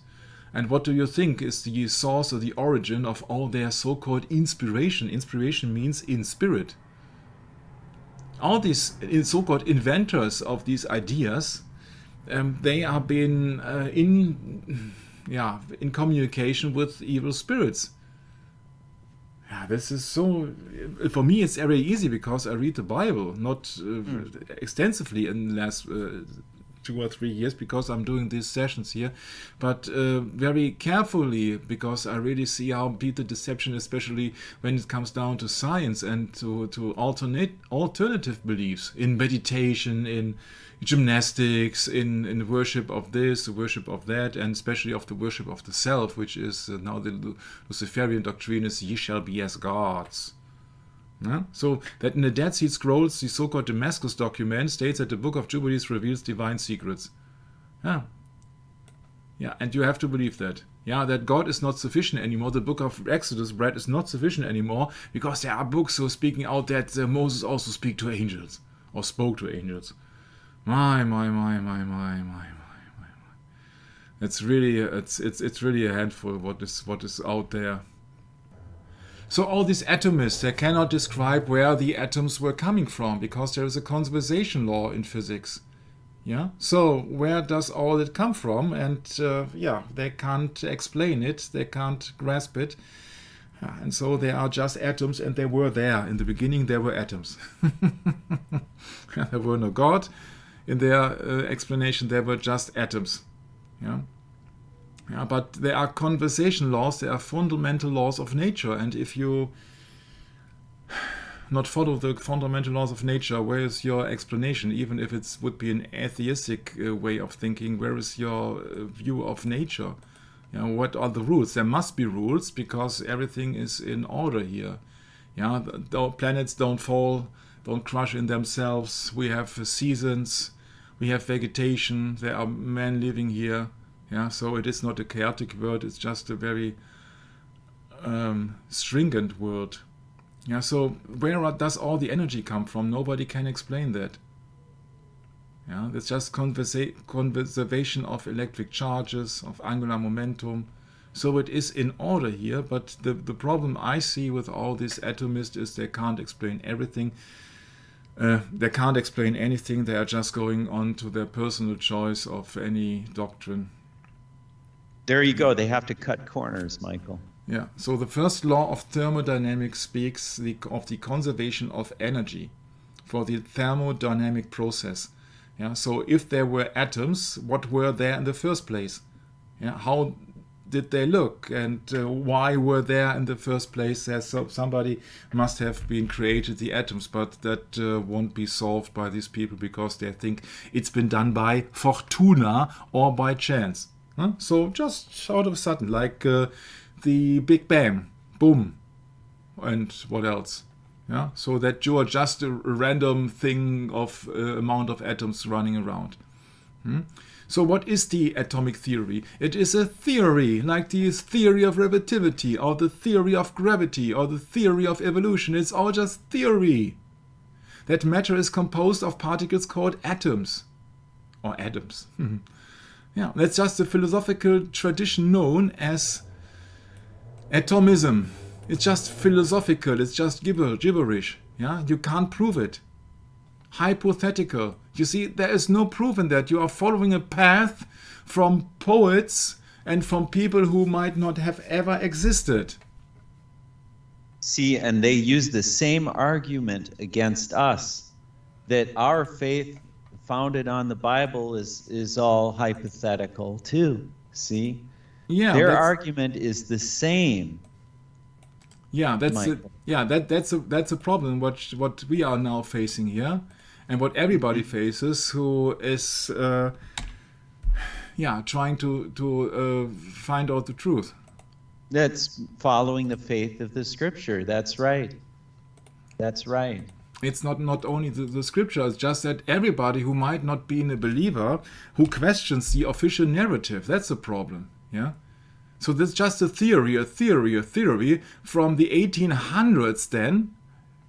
And what do you think is the source or the origin of all their so-called inspiration? Inspiration means in spirit. All these so-called inventors of these ideas, they are being in communication with evil spirits. Yeah, this is so. For me, it's very easy because I read the Bible, not extensively in the last 2 or 3 years, because I'm doing these sessions here, but very carefully, because I really see how big the deception, especially when it comes down to science and to alternative beliefs in meditation, in gymnastics, in worship of this, the worship of that, and especially of the worship of the self, which is now the Luciferian doctrine is ye shall be as gods. Yeah? So that in the Dead Sea Scrolls, the so-called Damascus document states that the Book of Jubilees reveals divine secrets. Yeah, and you have to believe that. Yeah, that God is not sufficient anymore. The Book of Exodus, Brad, is not sufficient anymore, because there are books who are speaking out that Moses also spoke to angels. My. It's really a handful what is out there. So all these atomists, they cannot describe where the atoms were coming from, because there is a conservation law in physics. Yeah. So where does all it come from? And they can't explain it. They can't grasp it. And so they are just atoms, and they were there in the beginning. There were atoms. There were no God. In their explanation, they were just atoms. Yeah. Yeah, but there are conservation laws, there are fundamental laws of nature, and if you not follow the fundamental laws of nature, where is your explanation? Even if it would be an atheistic way of thinking, where is your view of nature? You know, what are the rules? There must be rules, because everything is in order here. Yeah, the planets don't fall, don't crush in themselves. We have seasons, we have vegetation, there are men living here. Yeah, so it is not a chaotic world, it's just a very stringent world. Yeah, so where does all the energy come from? Nobody can explain that. Yeah, it's just conservation of electric charges, of angular momentum. So it is in order here, but the problem I see with all these atomists is they can't explain everything. They can't explain anything. They are just going on to their personal choice of any doctrine. There you go. They have to cut corners, Michael. Yeah. So the first law of thermodynamics speaks of the conservation of energy for the thermodynamic process. Yeah. So if there were atoms, what were there in the first place? Yeah. How did they look, and why were there in the first place? Somebody must have been created the atoms, but that won't be solved by these people because they think it's been done by fortuna or by chance. Huh? So just out of a sudden, like the Big Bang, boom, and what else? Yeah, so that you are just a random thing of amount of atoms running around. So what is the atomic theory? It is a theory, like the theory of relativity, or the theory of gravity, or the theory of evolution. It's all just theory. That matter is composed of particles called atoms, or atoms. Yeah, that's just a philosophical tradition known as atomism. It's just philosophical, it's just gibberish. Yeah, you can't prove it. Hypothetical. You see, there is no proof in that. You are following a path from poets and from people who might not have ever existed. See, and they use the same argument against us, that our faith founded on the Bible is all hypothetical too. See? Yeah. Their argument is the same. Yeah, that's a problem what we are now facing here. And what everybody faces who is trying to find out the truth. That's following the faith of the scripture. That's right. That's right. It's not only the scripture, it's just that everybody who might not be a believer who questions the official narrative, that's a problem. Yeah. So that's just a theory from the 1800s then.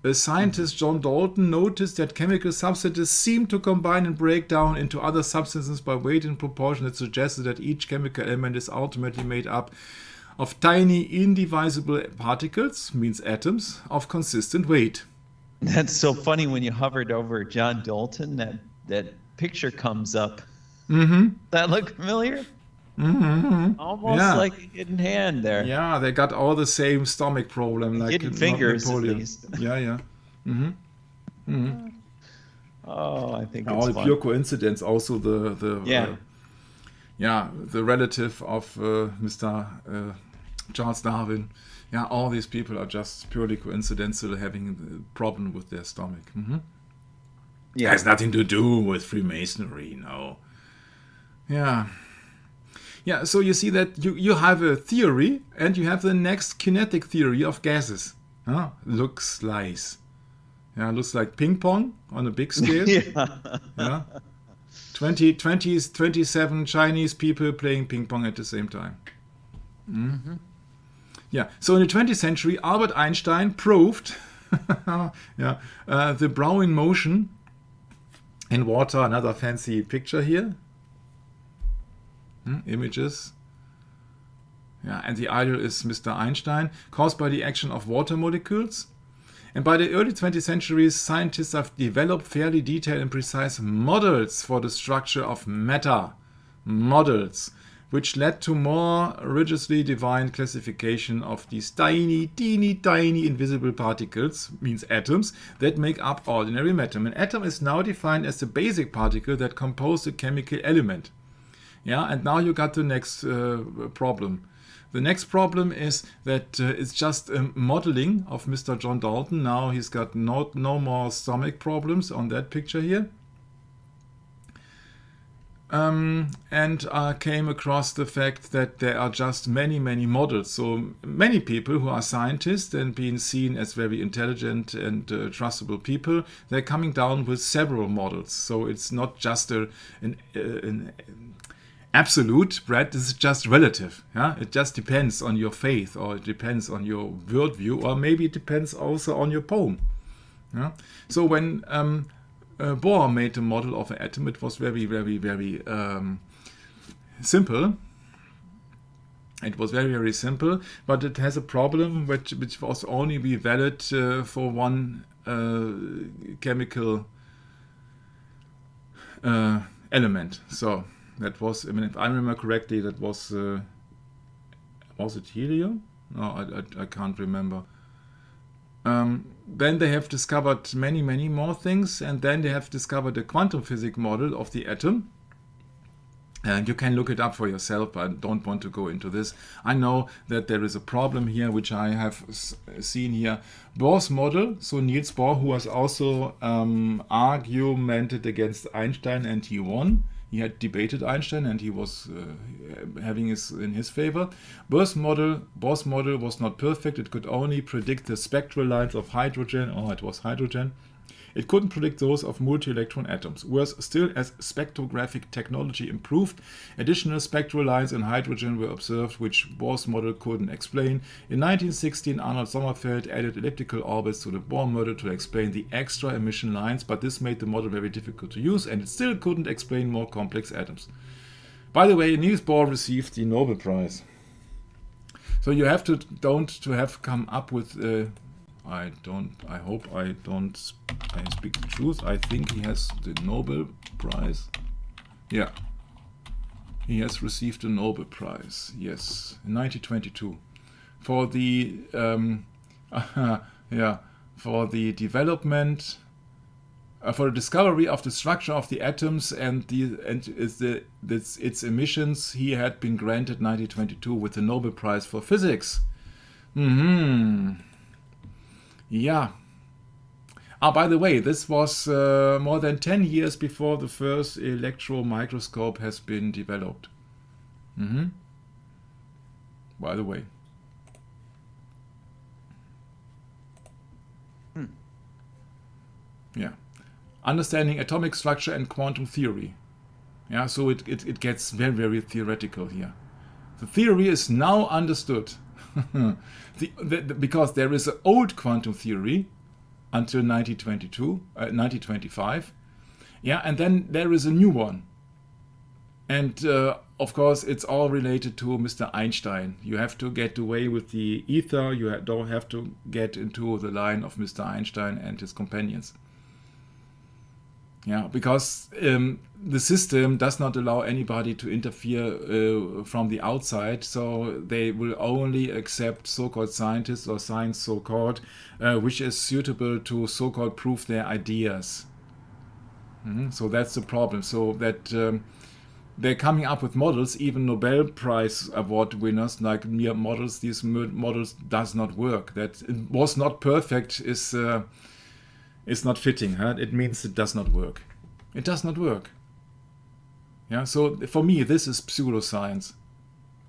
A scientist, John Dalton, noticed that chemical substances seem to combine and break down into other substances by weight and proportion that suggested that each chemical element is ultimately made up of tiny, indivisible particles, means atoms, of consistent weight. That's so funny when you hovered over John Dalton, that picture comes up. That look familiar? Almost like a hidden hand there. Yeah, they got all the same stomach problem, like hidden fingers at Napoleon. least. Yeah. Oh, I think it's all fun. pure coincidence. Also the relative of Mr. Charles Darwin. Yeah, all these people are just purely coincidental, having a problem with their stomach. It has nothing to do with Freemasonry, no. Yeah, so you see that you have a theory and you have the next kinetic theory of gases. Looks nice. Yeah, looks like ping pong on a big scale. Yeah. 27 Chinese people playing ping pong at the same time. Yeah, so in the 20th century, Albert Einstein proved the Brownian motion in water. Another fancy picture here. Images. Yeah, and the idol is Mr. Einstein, caused by the action of water molecules. And by the early 20th century, scientists have developed fairly detailed and precise models for the structure of matter. Models, which led to more rigorously defined classification of these tiny, teeny, tiny invisible particles, means atoms, that make up ordinary matter. An atom is now defined as the basic particle that composes a chemical element. Yeah, and now you got the next problem. The next problem is that it's just a modeling of Mr. John Dalton. Now he's got no more stomach problems on that picture here. And came across the fact that there are just many models. So many people who are scientists and being seen as very intelligent and trustable people, they're coming down with several models. So it's not just an absolute, Brad. This is just relative. Yeah, it just depends on your faith, or it depends on your worldview, or maybe it depends also on your poem. Yeah? So when Bohr made a model of an atom. It was very, very, very simple. It was very, very simple, but it has a problem which was only be valid for one chemical element. So that was, I mean, if I remember correctly, that was it helium? No, I can't remember. Then they have discovered many, many more things, and then they have discovered a quantum physics model of the atom. And you can look it up for yourself. I don't want to go into this. I know that there is a problem here, which I have seen here. Bohr's model, so Niels Bohr, who was also argumented against Einstein, and he won. He had debated Einstein, and he was having in his favor. Bohr's model was not perfect. It could only predict the spectral lines of hydrogen. Oh, it was hydrogen. It couldn't predict those of multi-electron atoms. Whereas still, as spectrographic technology improved, additional spectral lines in hydrogen were observed, which Bohr's model couldn't explain. In 1916, Arnold Sommerfeld added elliptical orbits to the Bohr model to explain the extra emission lines, but this made the model very difficult to use, and it still couldn't explain more complex atoms. By the way, Niels Bohr received the Nobel Prize. So you have to have come up with I hope I speak the truth. I think he has the Nobel Prize. Yeah. He has received the Nobel Prize, yes, in 1922. For the for the development for the discovery of the structure of the atoms and its emissions. He had been granted 1922 with the Nobel Prize for Physics. Yeah. By the way, this was more than 10 years before the first electron microscope has been developed. By the way. Yeah. Understanding atomic structure and quantum theory. Yeah, so it gets very, very theoretical here. The theory is now understood. Because there is an old quantum theory until 1925. Yeah, and then there is a new one. And of course, it's all related to Mr. Einstein. You have to get away with the ether. You don't have to get into the line of Mr. Einstein and his companions. Yeah, because the system does not allow anybody to interfere from the outside, so they will only accept so-called scientists or science so-called, which is suitable to so-called prove their ideas. So that's the problem. So that they're coming up with models, even Nobel Prize award winners, like mere models. These models does not work. That it was not perfect is not fitting. Huh? It means it does not work. It does not work. Yeah. So for me, this is pseudoscience.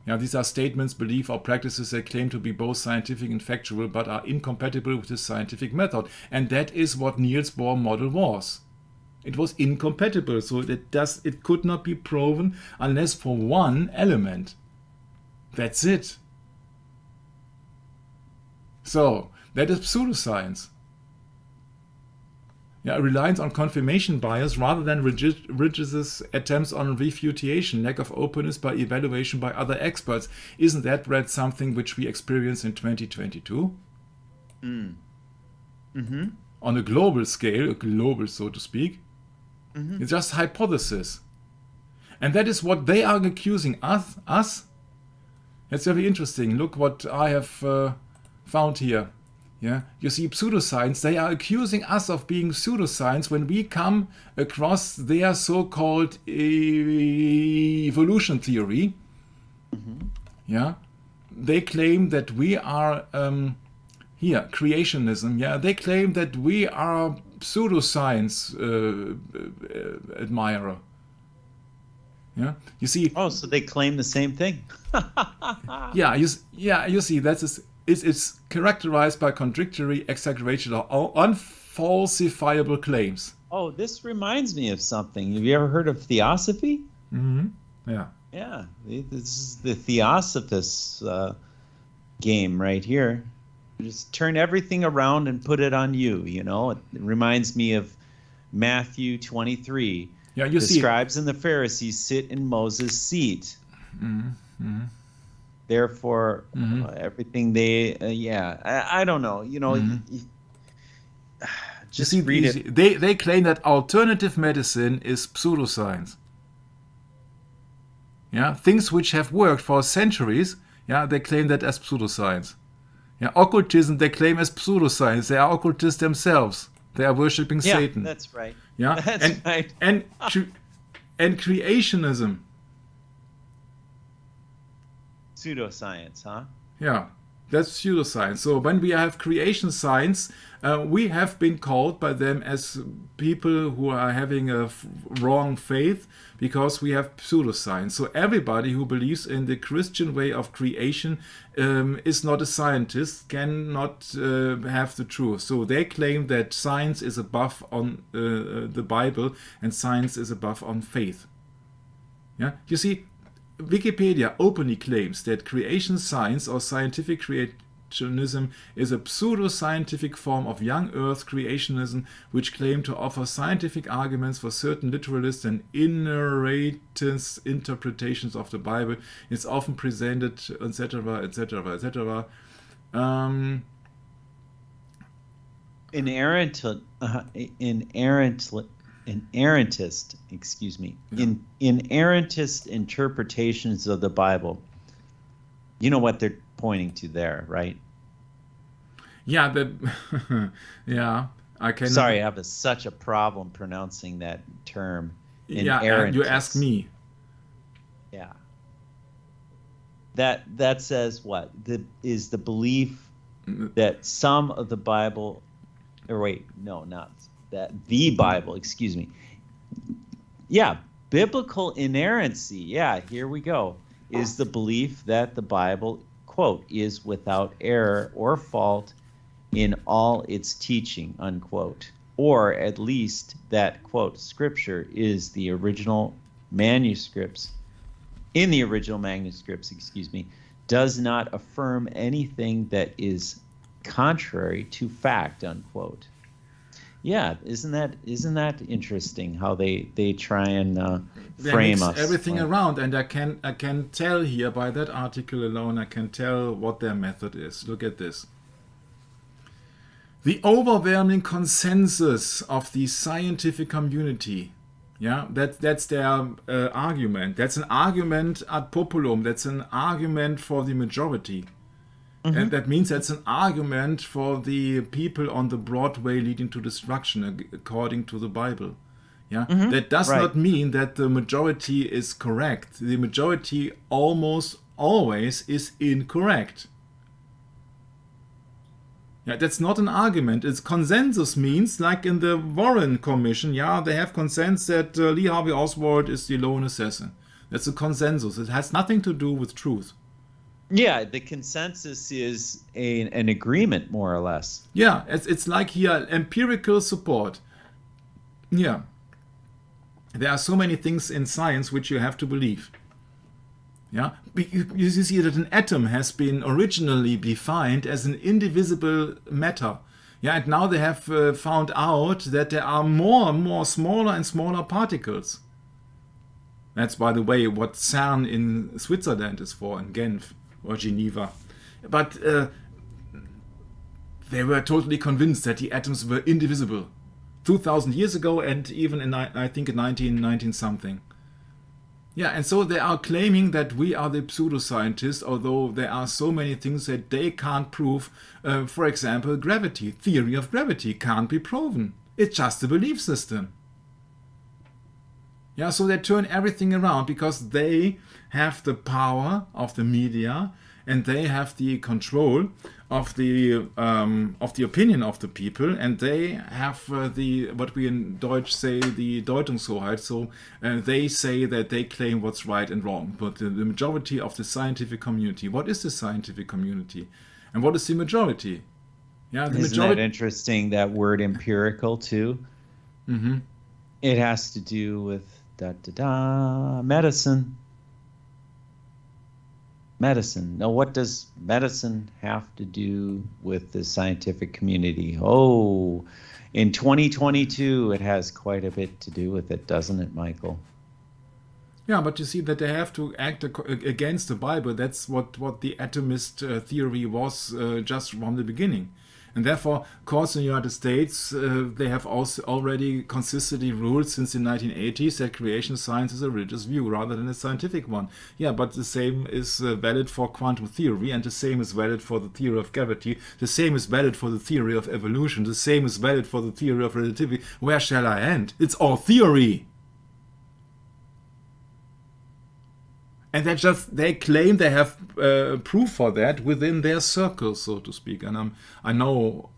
Yeah. These are statements, beliefs, or practices that claim to be both scientific and factual, but are incompatible with the scientific method. And that is what Niels Bohr model was. It was incompatible, so it could not be proven unless for one element. That's it. So that is pseudoscience. Yeah, reliance on confirmation bias rather than rigid attempts on refutation, lack of openness by evaluation by other experts. Isn't that, Brad, something which we experience in 2022? On a global scale, so to speak. It's just hypothesis. And that is what they are accusing us. It's very interesting. Look what I have found here. Yeah, you see, pseudoscience, they are accusing us of being pseudoscience when we come across their so-called evolution theory. Yeah, they claim that we are creationism. Yeah, they claim that we are pseudoscience admirer. Yeah, you see. Oh, so they claim the same thing. You see, it's characterized by contradictory, exaggerated, or unfalsifiable claims. Oh, this reminds me of something. Have you ever heard of theosophy? Yeah. Yeah, this is the theosophist game right here. Just turn everything around and put it on you, you know. It reminds me of Matthew 23. Yeah, you the see, scribes and the Pharisees sit in Moses' seat. Mm-hmm. Therefore, everything they, I don't know. Just read it. They claim that alternative medicine is pseudoscience. Yeah, things which have worked for centuries, yeah, they claim that as pseudoscience. Yeah, occultism they claim as pseudoscience. They are occultists themselves. They are worshipping Satan. That's right. Yeah, that's right. And creationism. Pseudoscience, huh? Yeah, that's pseudoscience. So when we have creation science, we have been called by them as people who are having a wrong faith because we have pseudoscience. So everybody who believes in the Christian way of creation is not a scientist, cannot have the truth. So they claim that science is above on the Bible and science is above on faith. Yeah, you see, Wikipedia openly claims that creation science or scientific creationism is a pseudo-scientific form of young earth creationism which claim to offer scientific arguments for certain literalist and inerrant interpretations of the Bible. It's often presented, etc., etc., etc. Inerrantist interpretations of the Bible. You know what they're pointing to there, right? Yeah, yeah, I can. Sorry, I have such a problem pronouncing that term. Yeah, you ask me. Yeah. That says what? Is the belief that some of the Bible, or wait, no, not that, the Bible, excuse me. Yeah, biblical inerrancy. Yeah, here we go. Is the belief that the Bible, quote, is without error or fault in all its teaching, unquote. Or at least that, quote, Scripture is the original manuscripts, in the original manuscripts, does not affirm anything that is contrary to fact, unquote. Yeah, isn't that interesting how they try and frame us everything around? And I can tell here by that article alone, I can tell what their method is. Look at this. The overwhelming consensus of the scientific community, yeah, that's their argument. That's an argument ad populum. That's an argument for the majority. And that means that's an argument for the people on the broad way leading to destruction, according to the Bible. Yeah, that does not mean that the majority is correct. The majority almost always is incorrect. Yeah, that's not an argument. It's consensus means, like in the Warren Commission, yeah, they have consensus that Lee Harvey Oswald is the lone assassin. That's a consensus. It has nothing to do with truth. Yeah, the consensus is an agreement, more or less. Yeah, it's like here, empirical support. Yeah. There are so many things in science which you have to believe. Yeah, you see that an atom has been originally defined as an indivisible matter. Yeah, and now they have found out that there are more and more smaller and smaller particles. That's, by the way, what CERN in Switzerland is for, in Genf or Geneva. But they were totally convinced that the atoms were indivisible 2,000 years ago, and even in, I think, in 1919 something. Yeah, and so they are claiming that we are the pseudoscientists, although there are so many things that they can't prove. For example, gravity, theory of gravity can't be proven. It's just a belief system. Yeah, so they turn everything around because they have the power of the media and they have the control of the opinion of the people, and they have the, what we in Deutsch say, the Deutungshoheit. So they say that they claim what's right and wrong. But the majority of the scientific community, what is the scientific community, and what is the majority? Yeah, the Isn't that interesting? That word empirical too. Mm-hmm. It has to do with medicine. Medicine. Now, what does medicine have to do with the scientific community? Oh, in 2022, it has quite a bit to do with it, doesn't it, Michael? Yeah, but you see that they have to act against the Bible. That's what the atomist theory was just from the beginning. And therefore, of course, in the United States, they have also already consistently ruled since the 1980s that creation science is a religious view rather than a scientific one. Yeah, but the same is valid for quantum theory, and the same is valid for the theory of gravity. The same is valid for the theory of evolution. The same is valid for the theory of relativity. Where shall I end? It's all theory. And they claim they have proof for that within their circle, so to speak. And I know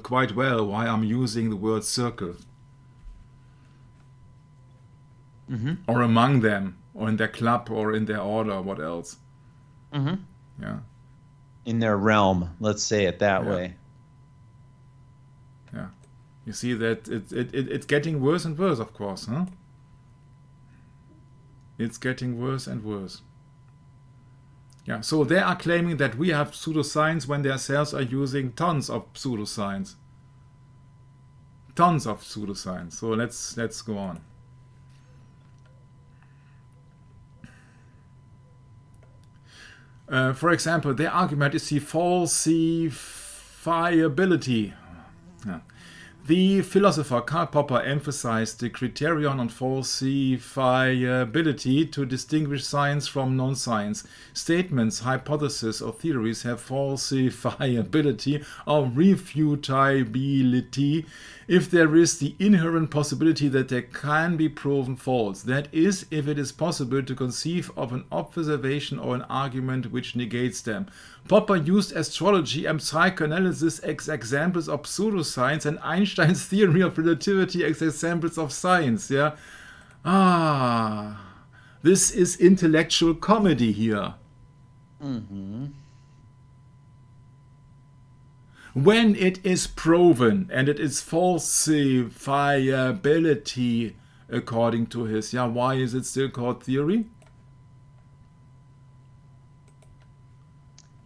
quite well why I'm using the word circle. Or among them, or in their club, or in their order, what else? Yeah. In their realm, let's say it that way. Yeah. You see that it's getting worse and worse, of course, huh? It's getting worse and worse. Yeah, so they are claiming that we have pseudoscience when they themselves are using tons of pseudoscience. Tons of pseudoscience. So let's go on. For example, their argument is the falsifiability. Yeah. The philosopher Karl Popper emphasized the criterion on falsifiability to distinguish science from non-science. Statements, hypotheses, or theories have falsifiability or refutability if there is the inherent possibility that they can be proven false. That is, if it is possible to conceive of an observation or an argument which negates them. Popper used astrology and psychoanalysis as examples of pseudoscience and Einstein's theory of relativity as examples of science. Yeah, this is intellectual comedy here. When it is proven and it is falsifiability according to his, why is it still called theory?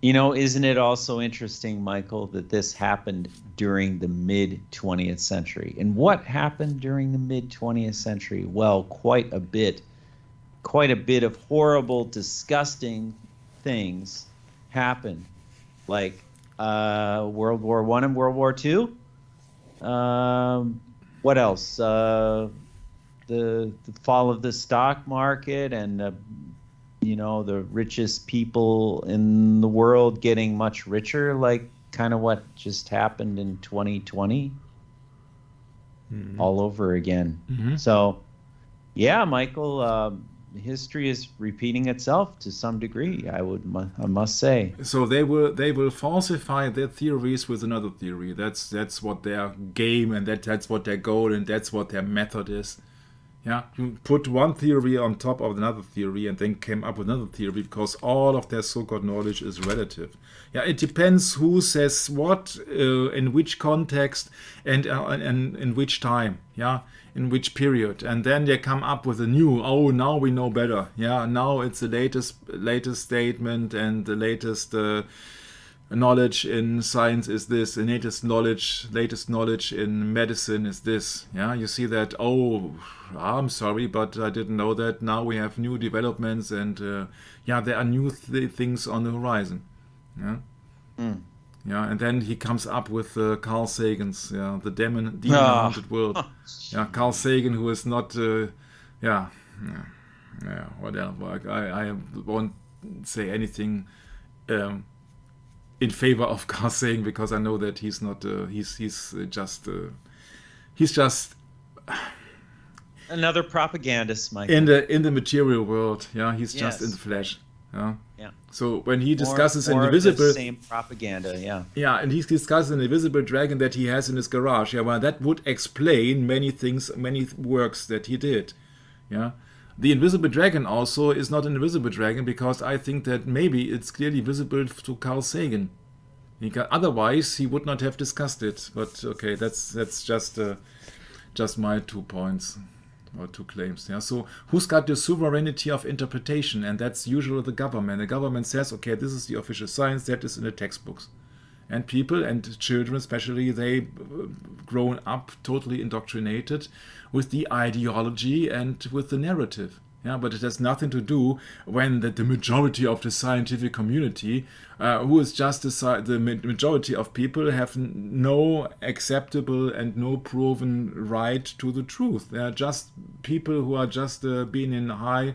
You know, isn't it also interesting, Michael, that this happened during the mid-20th century? And what happened during the mid-20th century? Well, quite a bit of horrible, disgusting things happened, like World War I and World War II. What else? The fall of the stock market and the richest people in the world getting much richer, like kind of what just happened in 2020 all over again. So, yeah, Michael, history is repeating itself to some degree, I must say. So they will falsify their theories with another theory. That's what their game, and that's what their goal, and that's what their method is. Yeah, you put one theory on top of another theory and then came up with another theory because all of their so-called knowledge is relative. Yeah, it depends who says what, in which context, and in which time. Yeah, in which period, and then they come up with a new. Oh, now we know better. Yeah, now it's the latest statement and the latest. Knowledge in science is this, the latest knowledge in medicine is this. Yeah, you see that. Oh, I'm sorry, but I didn't know that. Now we have new developments, and there are new things on the horizon. Yeah, yeah, and then he comes up with Carl Sagan's, the demon-haunted world. Yeah, Carl Sagan, who is not, whatever. I won't say anything. In favor of Carl Sagan, because I know that he's not. He's just another propagandist, Mike. In the material world, he's just in the flesh. Yeah. So when he discusses an invisible, same propaganda, and he discusses an invisible dragon that he has in his garage. Well, that would explain many things, many works that he did. Yeah. The invisible dragon also is not an invisible dragon, because I think that maybe it's clearly visible to Carl Sagan. Otherwise, he would not have discussed it. But okay, that's just my 2 points. or two claims. Yeah. So who's got the sovereignty of interpretation? And that's usually the government. The government says, okay, this is the official science, that is in the textbooks. And people, and children especially, they grown up totally indoctrinated with the ideology and with the narrative. Yeah, but it has nothing to do when the majority of the scientific community, who is just the majority of people, have no acceptable and no proven right to the truth. They are just people who are just being in high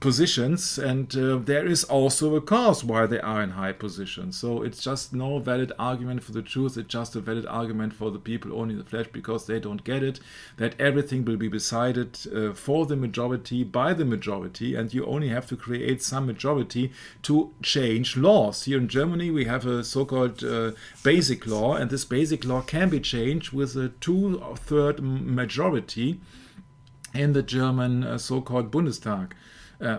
positions, and there is also a cause why they are in high positions. So it's just no valid argument for the truth. It's just a valid argument for the people only in the flesh, because they don't get it, that everything will be decided for the majority by the majority, and you only have to create some majority to change laws. Here in Germany we have a so-called basic law, and this basic law can be changed with a 2/3 majority in the German so-called Bundestag.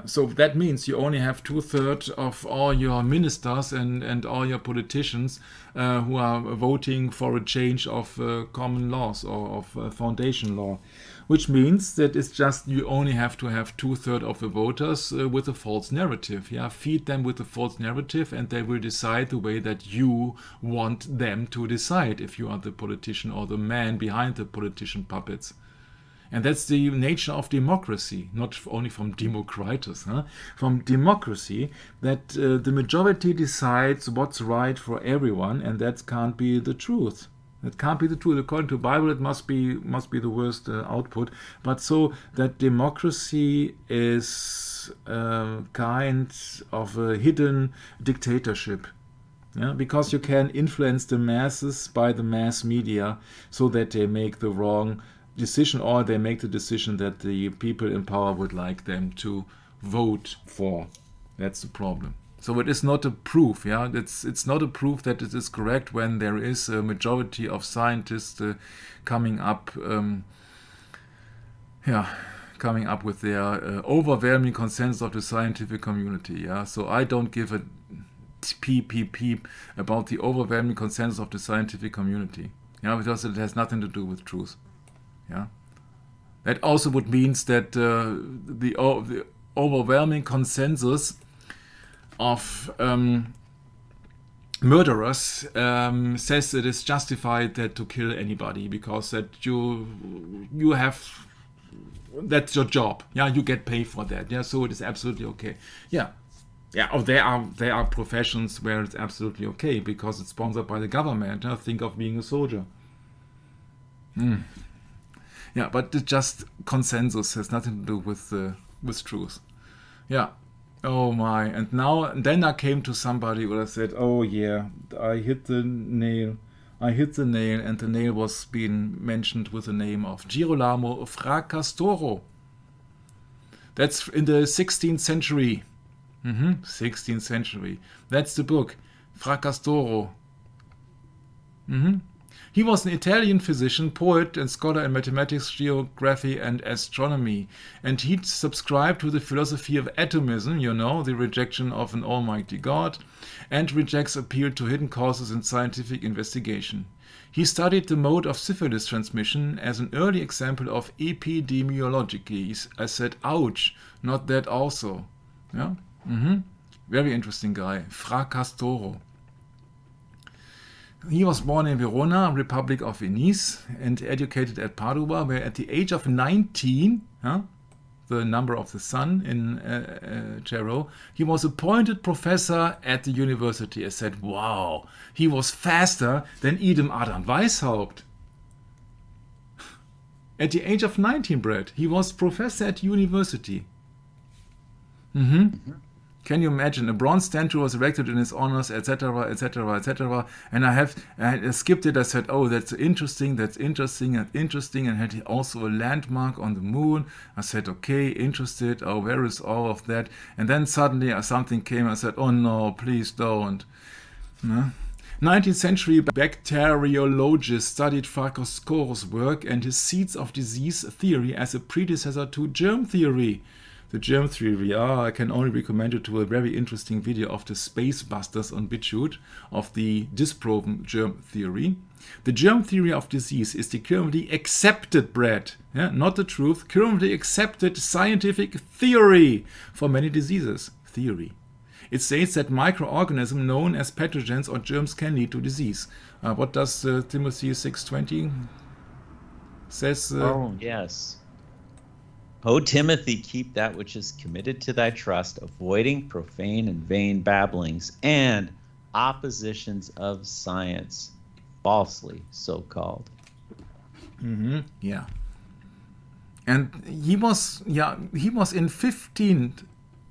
So that means you only have 2/3 of all your ministers and all your politicians who are voting for a change of common laws or of foundation law, which means that it's just you only have to have 2/3 of the voters with a false narrative. Yeah, feed them with a false narrative, and they will decide the way that you want them to decide. If you are the politician or the man behind the politician puppets. And that's the nature of democracy, not only from Democritus, from democracy, that the majority decides what's right for everyone, and that can't be the truth. That can't be the truth. According to the Bible, it must be the worst output. But so that democracy is kind of a hidden dictatorship. Yeah, because you can influence the masses by the mass media so that they make the wrong decision, or they make the decision that the people in power would like them to vote for. That's the problem. So it is not a proof. Yeah, it's not a proof that it is correct when there is a majority of scientists coming up with their overwhelming consensus of the scientific community. Yeah, so I don't give a peep about the overwhelming consensus of the scientific community. Yeah, because it has nothing to do with truth. Yeah, that also would means that the overwhelming consensus of murderers says it is justified that to kill anybody, because that you have, that's your job. Yeah, you get paid for that. Yeah, so it is absolutely okay. Yeah. Yeah, or there are professions where it's absolutely okay because it's sponsored by the government. Think of being a soldier. Yeah, but it's just consensus, has nothing to do with truth. Yeah. Oh my. And then I came to somebody where I said, oh yeah, I hit the nail, and the nail was being mentioned with the name of Girolamo Fracastoro. That's in the 16th century. 16th century. That's the book, Fracastoro. He was an Italian physician, poet, and scholar in mathematics, geography, and astronomy. And he subscribed to the philosophy of atomism, the rejection of an almighty God, and rejects appeal to hidden causes in scientific investigation. He studied the mode of syphilis transmission as an early example of epidemiology. I said, ouch, not that also. Yeah? Very interesting guy, Fracastoro. He was born in Verona, Republic of Venice, and educated at Padua, where at the age of 19, the number of the sun in Cicero, he was appointed professor at the university. I said, wow, he was faster than Idem Adam Weishaupt. At the age of 19, Brett, he was professor at university. Can you imagine? A bronze statue was erected in his honors, etc., etc., etc. And I skipped it. I said, oh, that's interesting, and had also a landmark on the moon. I said, okay, interested. Oh, where is all of that? And then suddenly something came. I said, oh no, please don't. 19th century bacteriologist studied Fracastoro's work and his seeds of disease theory as a predecessor to germ theory. The germ theory. I can only recommend you to a very interesting video of the Space Busters on BitChute of the disproven germ theory. The germ theory of disease is the currently accepted, not the truth, currently accepted scientific theory for many diseases. Theory. It states that microorganisms known as pathogens or germs can lead to disease. What does Timothy 6:20 says? Yes. O Timothy, keep that which is committed to thy trust, avoiding profane and vain babblings and oppositions of science, falsely so called. Yeah. And he was in 15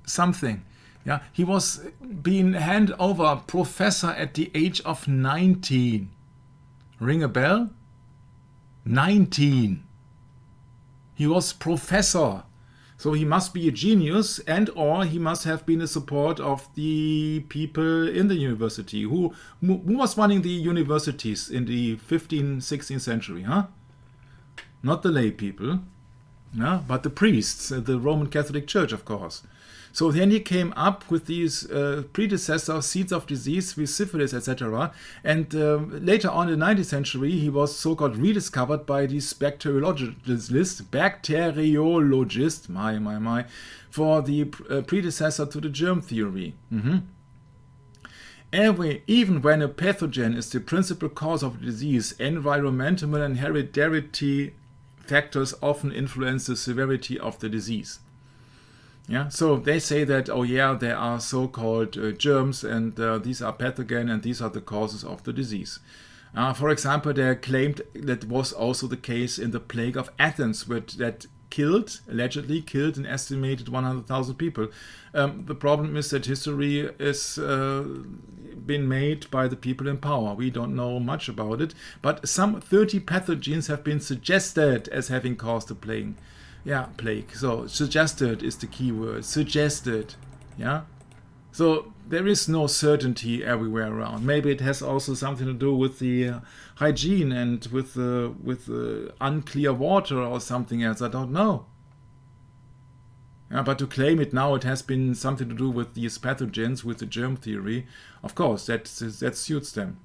something. Yeah, he was being handed over professor at the age of 19. Ring a bell? 19. He was professor. So he must be a genius, and or he must have been the support of the people in the university. Who was running the universities in the 15th, 16th century, huh? Not the lay people, but the priests, the Roman Catholic Church, of course. So then he came up with these predecessor seeds of disease with syphilis, etc. And later on in the 19th century, he was so-called rediscovered by these bacteriologists, for the predecessor to the germ theory. Even when a pathogen is the principal cause of the disease, environmental and hereditary factors often influence the severity of the disease. Yeah, so they say that, there are so-called germs, and these are pathogen, and these are the causes of the disease. For example, they claimed that was also the case in the plague of Athens, that allegedly killed an estimated 100,000 people. The problem is that history is been made by the people in power. We don't know much about it, but some 30 pathogens have been suggested as having caused the plague. Yeah, plague. So suggested is the key word. Suggested. Yeah. So there is no certainty everywhere around. Maybe it has also something to do with the hygiene and with the unclear water or something else. I don't know. Yeah, but to claim it now, it has been something to do with these pathogens, with the germ theory. Of course, that suits them.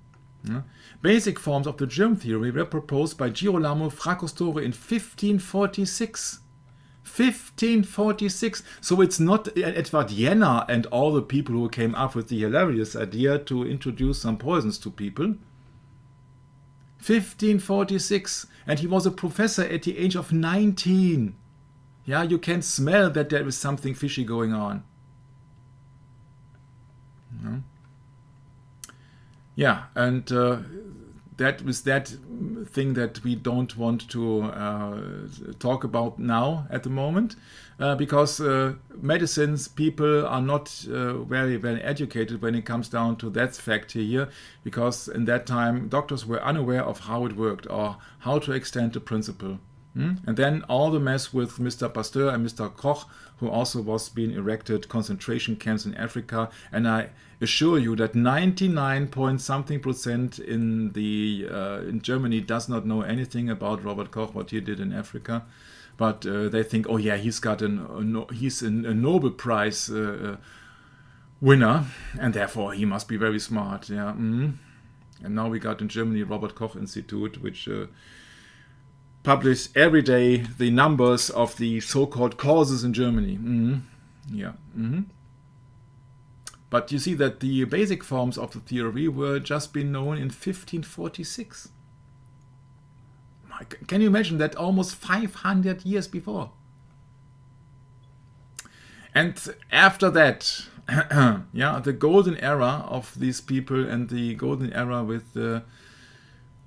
Yeah. Basic forms of the germ theory were proposed by Girolamo Fracastoro in 1546. 1546. So it's not Edward Jenner and all the people who came up with the hilarious idea to introduce some poisons to people. 1546. And he was a professor at the age of 19. Yeah, you can smell that there is something fishy going on. Yeah, and that was that thing that we don't want to talk about now at the moment, because medicines people are not very well educated when it comes down to that fact here, because in that time doctors were unaware of how it worked or how to extend the principle. And then all the mess with Mr. Pasteur and Mr. Koch, who also was being erected concentration camps in Africa. And I assure you that 99.something% in Germany does not know anything about Robert Koch, what he did in Africa. But they think, he's got he's a Nobel Prize winner, and therefore he must be very smart. Yeah. And now we got in Germany Robert Koch Institute, which publish every day the numbers of the so-called causes in Germany. But you see that the basic forms of the theory were just been known in 1546. Can you imagine that? Almost 500 years before. And after that, the golden era of these people, and the golden era with the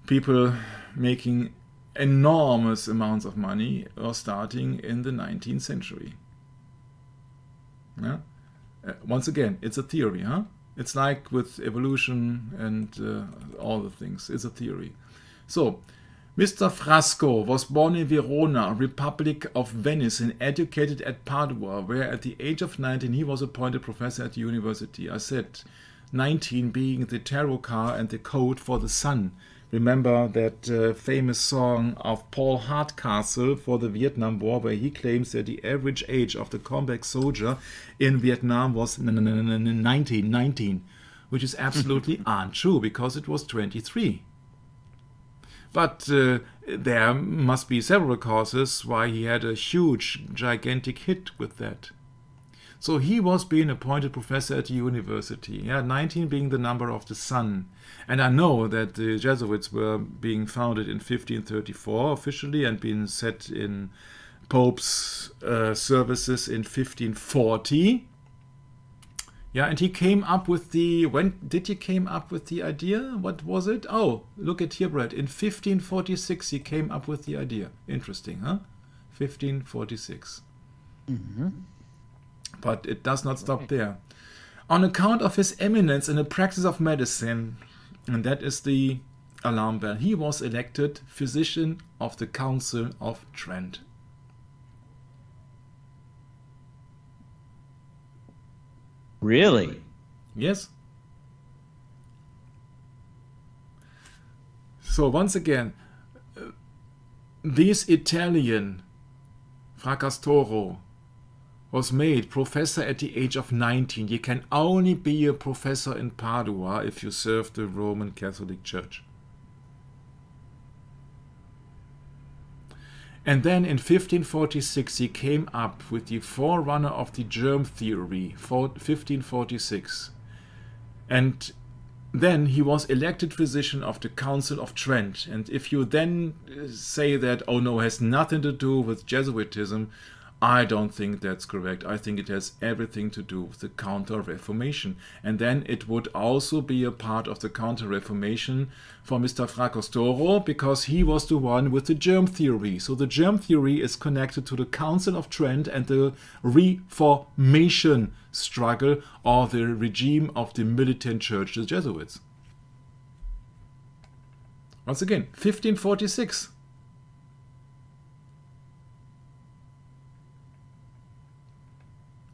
people making enormous amounts of money, are starting in the 19th century. Once again, it's a theory. It's like with evolution and all the things. It's a theory. So, Mr. Frasco was born in Verona, Republic of Venice, and educated at Padua, where at the age of 19 he was appointed professor at the university. I said 19 being the tarot card and the code for the sun. remember that famous song of Paul Hardcastle for the Vietnam War, where he claims that the average age of the combat soldier in Vietnam was 19, which is absolutely untrue, because it was 23. But there must be several causes why he had a huge, gigantic hit with that. So he was being appointed professor at the university, 19 being the number of the sun. And I know that the Jesuits were being founded in 1534 officially and being set in Pope's services in 1540. Yeah, and he came up with the... When did he came up with the idea? What was it? Oh, look at here, Brett. In 1546 he came up with the idea. Interesting, huh? 1546. Mm-hmm. But it does not stop there. On account of his eminence in the practice of medicine, and that is the alarm bell, he was elected physician of the Council of Trent. Really? Yes. So once again, this Italian, Fracastoro, was made professor at the age of 19. You can only be a professor in Padua if you serve the Roman Catholic Church. And then in 1546 he came up with the forerunner of the germ theory, 1546. And then he was elected physician of the Council of Trent. And if you then say that, oh no, it has nothing to do with Jesuitism, I don't think that's correct. I think it has everything to do with the Counter-Reformation. And then it would also be a part of the Counter-Reformation for Mr. Fracastoro, because he was the one with the germ theory. So the germ theory is connected to the Council of Trent and the Reformation struggle, or the regime of the militant church, the Jesuits. Once again, 1546.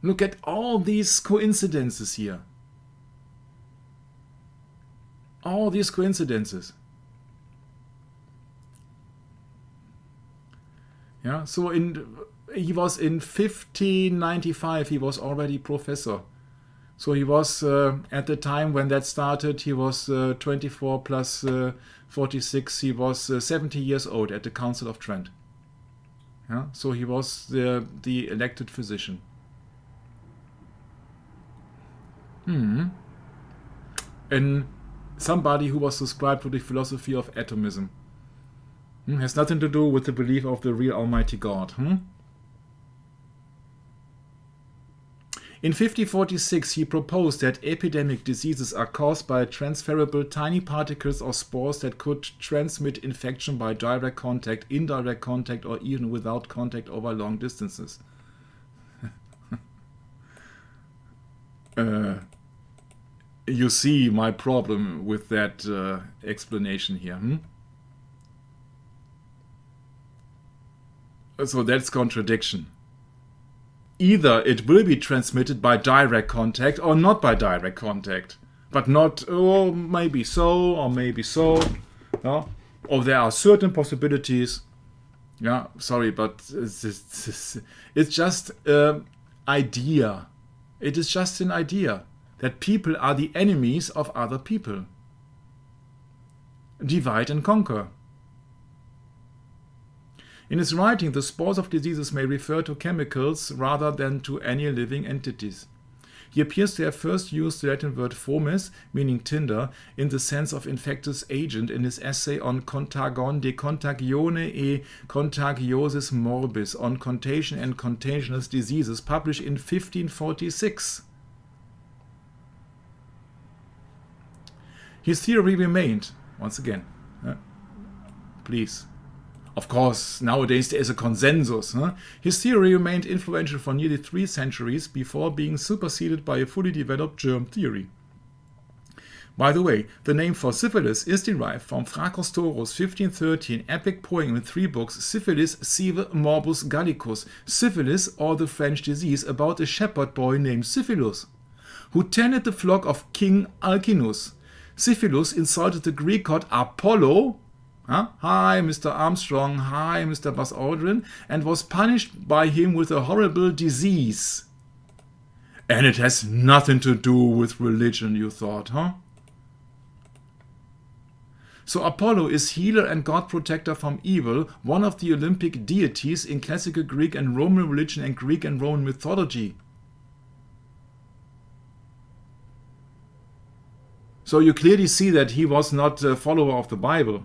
Look at all these coincidences here. All these coincidences. Yeah, so he was in 1595, he was already professor. So he was, at the time when that started, he was 24 plus 46, he was 70 years old at the Council of Trent. Yeah, so he was the elected physician. And somebody who was subscribed to the philosophy of atomism. Has nothing to do with the belief of the real Almighty God. In 1546 he proposed that epidemic diseases are caused by transferable tiny particles or spores that could transmit infection by direct contact, indirect contact, or even without contact over long distances. You see my problem with that explanation here. So that's contradiction. Either it will be transmitted by direct contact or not by direct contact. But not, oh, maybe so, or maybe so. Yeah? Or there are certain possibilities. Yeah, sorry, but it's just an idea. It is just an idea that people are the enemies of other people. Divide and conquer. In his writing, the spores of diseases may refer to chemicals rather than to any living entities. He appears to have first used the Latin word fomes, meaning tinder, in the sense of infectious agent in his essay on Contagion de Contagione e Contagiosis Morbis, on contagion and contagious diseases, published in 1546. His theory remained, once again, please. Of course, nowadays there is a consensus. His theory remained influential for nearly 3 centuries before being superseded by a fully developed germ theory. By the way, the name for syphilis is derived from Fracastoro's 1513 epic poem in 3 books, Syphilis sive morbus Gallicus, syphilis, or the French disease, about a shepherd boy named Syphilus, who tended the flock of King Alcinous. Syphilus insulted the Greek god Apollo. Hi, Mr. Armstrong. Hi, Mr. Buzz Aldrin. And was punished by him with a horrible disease. And it has nothing to do with religion, you thought, huh? So Apollo is healer and god protector from evil, one of the Olympic deities in classical Greek and Roman religion and Greek and Roman mythology. So you clearly see that he was not a follower of the Bible.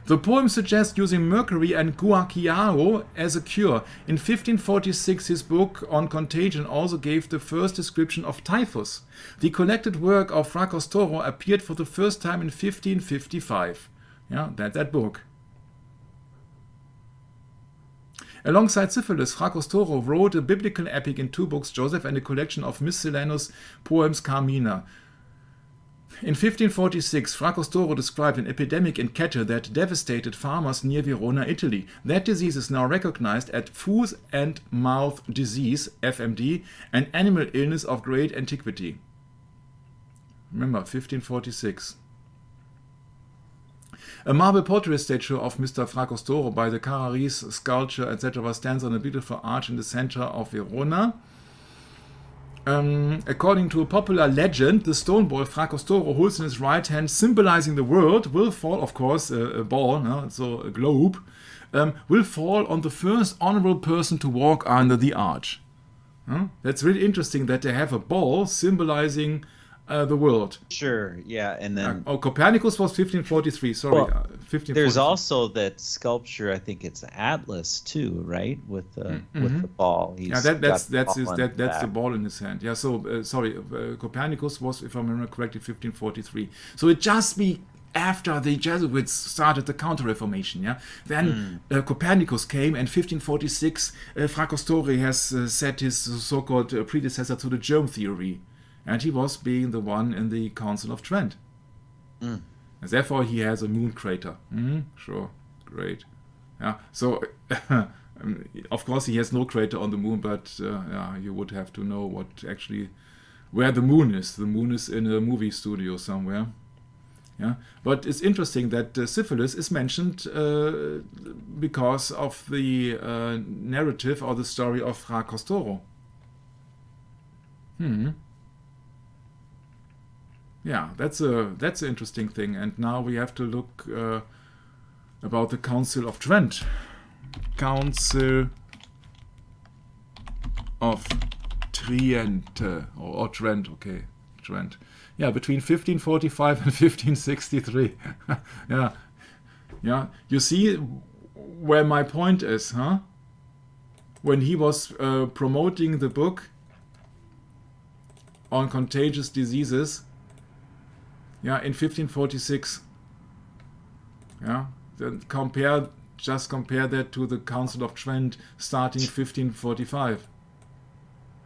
The poem suggests using mercury and guaiacao as a cure. In 1546, his book on contagion also gave the first description of typhus. The collected work of Fracastoro appeared for the first time in 1555. Yeah, that book. Alongside Syphilus, Fracastoro wrote a biblical epic in 2 books, Joseph, and a collection of miscellaneous poems, Carmina. In 1546, Fracastoro described an epidemic in cattle that devastated farmers near Verona, Italy. That disease is now recognized as foot and mouth disease, FMD, an animal illness of great antiquity. Remember, 1546. A marble portrait statue of Mr. Fracastoro by the Carrarese sculpture, etc., stands on a beautiful arch in the center of Verona. According to a popular legend, the stone ball Fracastoro holds in his right hand, symbolizing the world, will fall, of course, a ball, no? So a globe, will fall on the first honorable person to walk under the arch. That's really interesting that they have a ball symbolizing the world. Sure, yeah, and then... Copernicus was 1543, sorry. Well, 1543. There's also that sculpture, I think it's Atlas too, right? With the ball. That's the ball in his hand. Yeah, so, sorry, Copernicus was, if I remember correctly, 1543. So it just be after the Jesuits started the Counter-Reformation, yeah? Then Copernicus came, and 1546, Fracastoro has set his so-called predecessor to the germ theory. And he was being the one in the Council of Trent. And therefore, he has a moon crater. Sure, great. Yeah. So, of course, he has no crater on the moon, but you would have to know where the moon is. The moon is in a movie studio somewhere. Yeah. But it's interesting that syphilis is mentioned because of the narrative or the story of Fracastoro. Yeah, that's an interesting thing. And now we have to look about the Council of Trent. Council of Trent, or Trent, okay, Trent. Yeah, between 1545 and 1563. Yeah. You see where my point is, huh? When he was promoting the book on contagious diseases. Yeah, in 1546. Yeah, then compare that to the Council of Trent starting 1545.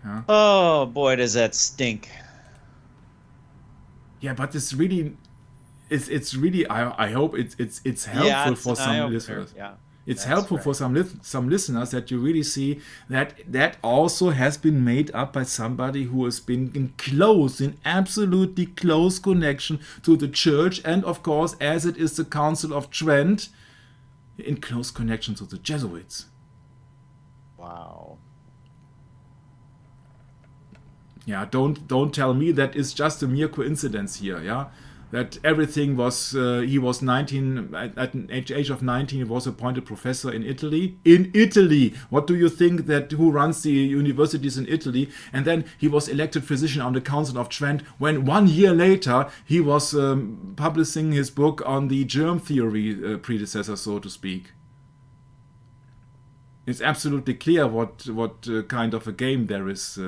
Yeah. Oh boy, does that stink. Yeah, but it's really I hope it's helpful for some listeners. Yeah. It's helpful for some listeners that you really see that also has been made up by somebody who has been in absolutely close connection to the church, and of course, as it is the Council of Trent, in close connection to the Jesuits. Wow. Yeah, don't tell me that is just a mere coincidence here, yeah? That everything was, he was 19, at an age of 19, he was appointed professor in Italy. In Italy! What do you think who runs the universities in Italy? And then he was elected physician on the Council of Trent, when 1 year later he was publishing his book on the germ theory predecessor, so to speak. It's absolutely clear what kind of a game there is.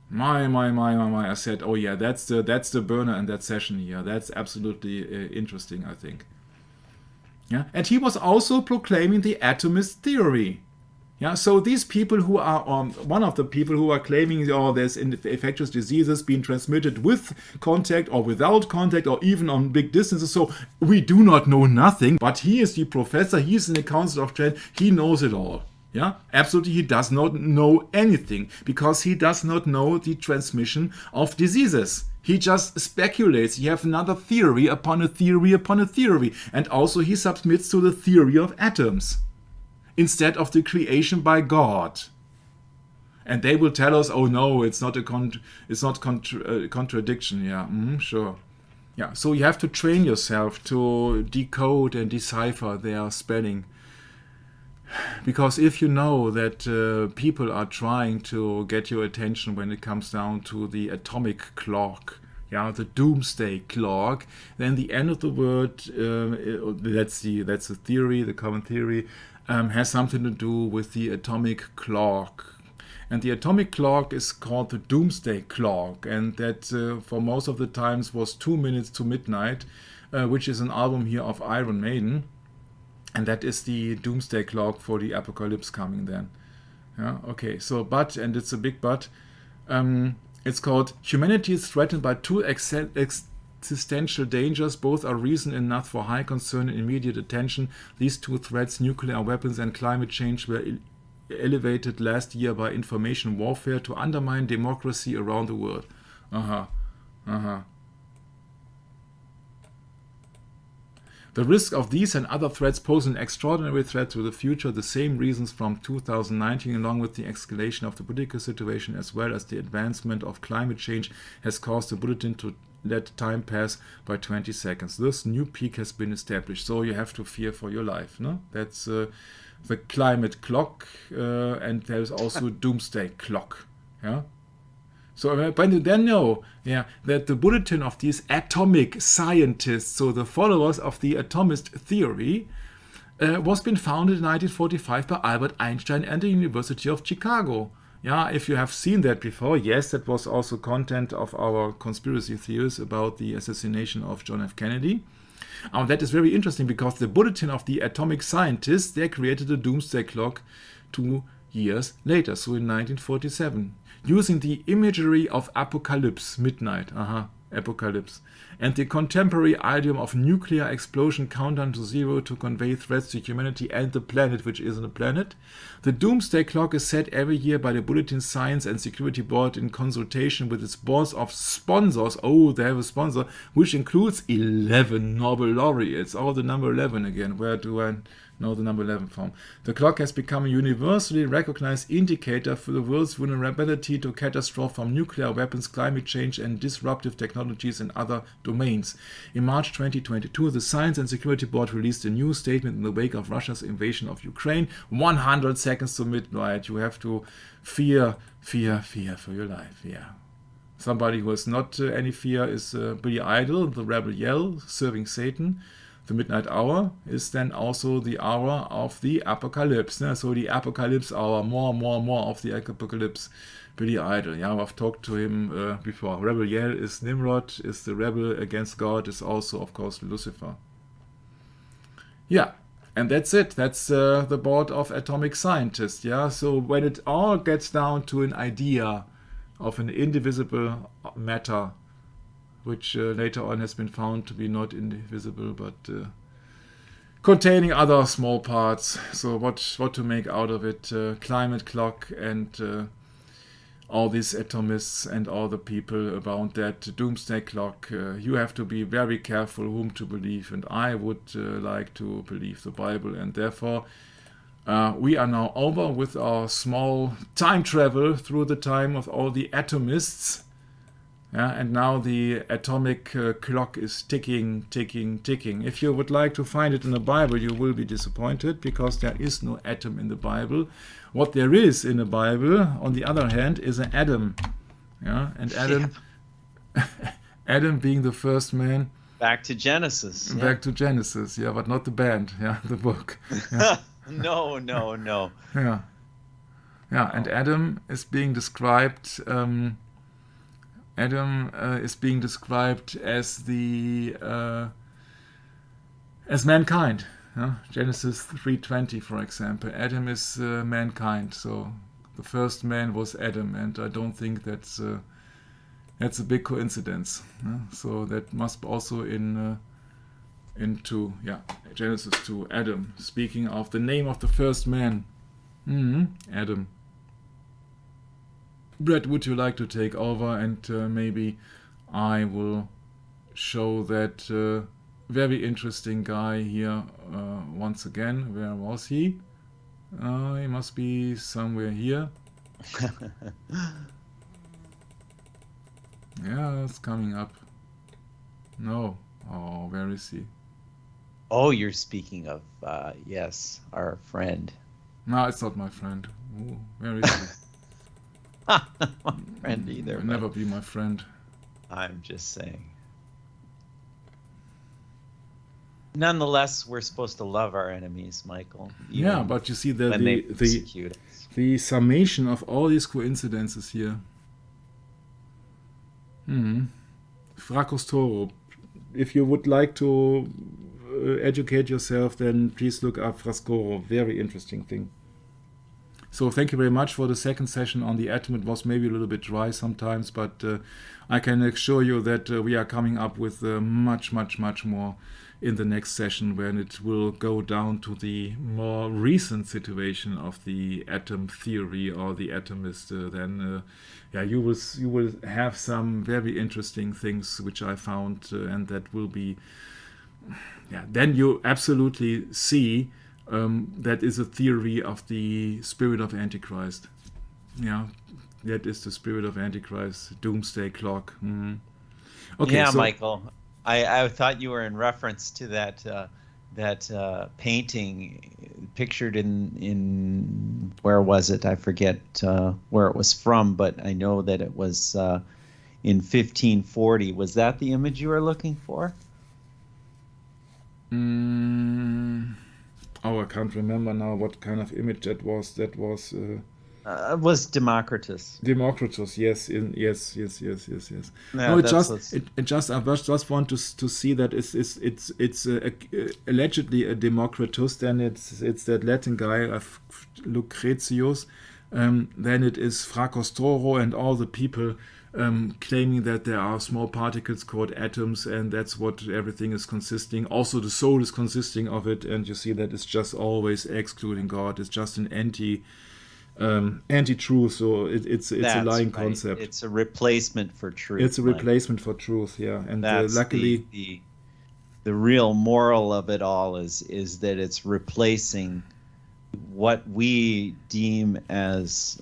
My, I said, oh yeah, that's the burner in that session here. That's absolutely interesting, I think. Yeah, and he was also proclaiming the atomist theory. Yeah, so these people who are one of the people who are claiming there's infectious diseases being transmitted with contact or without contact or even on big distances. So we do not know nothing, but he is the professor. He's in the Council of Trent. He knows it all. Yeah, absolutely, he does not know anything because he does not know the transmission of diseases. He just speculates. You have another theory upon a theory upon a theory. And also he submits to the theory of atoms instead of the creation by God. And they will tell us, oh no, it's not contradiction. Yeah, sure. Yeah, so you have to train yourself to decode and decipher their spelling. Because if you know that people are trying to get your attention when it comes down to the atomic clock, yeah, the doomsday clock, then the end of the world, that's the theory, the common theory, has something to do with the atomic clock. And the atomic clock is called the doomsday clock, and that for most of the times was 2 minutes to midnight, which is an album here of Iron Maiden. And that is the doomsday clock for the apocalypse coming then. Yeah, okay, so but, and it's a big but, it's called humanity is threatened by two existential dangers. Both are reason enough for high concern and immediate attention. These two threats, nuclear weapons and climate change, were elevated last year by information warfare to undermine democracy around the world. The risk of these and other threats pose an extraordinary threat to the future. The same reasons from 2019, along with the escalation of the political situation as well as the advancement of climate change, has caused the bulletin to let time pass by 20 seconds. This new peak has been established, so you have to fear for your life. No? That's the climate clock, and there's also doomsday clock. Yeah. So, but you then know, that the bulletin of these atomic scientists, so the followers of the atomist theory, was been founded in 1945 by Albert Einstein and the University of Chicago. Yeah, if you have seen that before, yes, that was also content of our conspiracy theories about the assassination of John F. Kennedy. That is very interesting because the bulletin of the atomic scientists, they created the doomsday clock 2 years later, so in 1947. Using the imagery of apocalypse, midnight, apocalypse, and the contemporary idiom of nuclear explosion countdown to zero to convey threats to humanity and the planet, which isn't a planet. The doomsday clock is set every year by the Bulletin Science and Security Board in consultation with its board of sponsors. Oh, they have a sponsor, which includes 11 Nobel laureates. Oh, the number 11 again. Where do I know the number 11 from? The clock has become a universally recognized indicator for the world's vulnerability to catastrophe from nuclear weapons, climate change, and disruptive technologies in other domains. In March 2022, the Science and Security Board released a new statement in the wake of Russia's invasion of Ukraine. 100 seconds to midnight. You have to fear for your life. Yeah. Somebody who has not any fear is Billy Idol, the rebel yell, serving Satan. The midnight hour is then also the hour of the apocalypse. So the apocalypse hour, more of the apocalypse. Billy Idol, yeah, I've talked to him before. Rebel Yell is Nimrod, is the rebel against God, is also, of course, Lucifer. Yeah, and that's it. That's the board of atomic scientists. Yeah, so when it all gets down to an idea of an indivisible matter, which later on has been found to be not indivisible, but containing other small parts. So what to make out of it? Climate clock and all these atomists and all the people around that doomsday clock. You have to be very careful whom to believe, and I would like to believe the Bible, and therefore we are now over with our small time travel through the time of all the atomists. Yeah, and now the atomic clock is ticking. If you would like to find it in the Bible, you will be disappointed because there is no atom in the Bible. What there is in the Bible, on the other hand, is an Adam. Yeah, and Adam, Adam being the first man. Back to Genesis. Back to Genesis, yeah, but not the band, yeah, the book. Yeah. No. Yeah, and Adam is being described. Adam is being described as the as mankind. Genesis 3:20, for example. Adam is mankind. So the first man was Adam, and I don't think that's a big coincidence. So that must also into Genesis 2, Adam, speaking of the name of the first man. Adam. Brett, would you like to take over, and maybe I will show that very interesting guy here once again. Where was he? He must be somewhere here. Yeah, it's coming up. No. Oh, where is he? Oh, you're speaking of, yes, our friend. No, it's not my friend. Ooh, where is he? Not my friend either. Will never be my friend. I'm just saying. Nonetheless, we're supposed to love our enemies, Michael. Yeah, but you see that when they persecute us. the summation of all these coincidences here. Fracos Toro. If you would like to educate yourself, then please look up Frascoro. Very interesting thing. So thank you very much for the second session on the atom. It was maybe a little bit dry sometimes, but I can assure you that we are coming up with much more in the next session, when it will go down to the more recent situation of the atom theory or the atomist. Then you will have some very interesting things which I found, and that will be then you absolutely see that is a theory of the spirit of Antichrist. Yeah, that is the spirit of Antichrist, doomsday clock. Okay, yeah, so, Michael, I thought you were in reference to that painting pictured in where was it? I forget where it was from, but I know that it was in 1540. Was that the image you were looking for? I can't remember now what kind of image that was. That was it was Democritus. Democritus, yes, yes. Yeah, no, it just I just want to see that it's allegedly a Democritus. Then it's that Latin guy of Lucretius. Then it is Fracos Toro and all the people claiming that there are small particles called atoms, and that's what everything is consisting. Also, the soul is consisting of it, and you see that it's just always excluding God. It's just an anti-truth. So it's a lying concept. It's a replacement for truth. It's a replacement for truth. Yeah, and luckily the real moral of it all is that it's replacing what we deem as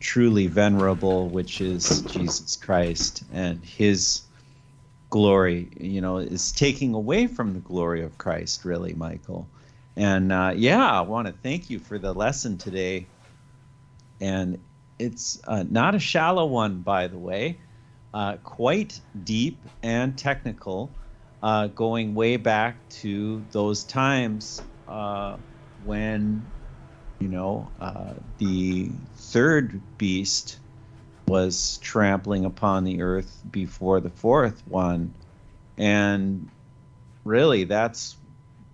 truly venerable, which is Jesus Christ, and his glory, is taking away from the glory of Christ, really, Michael. And I want to thank you for the lesson today. And it's not a shallow one, by the way, quite deep and technical, going way back to those times when the third beast was trampling upon the earth before the fourth one. And really, that's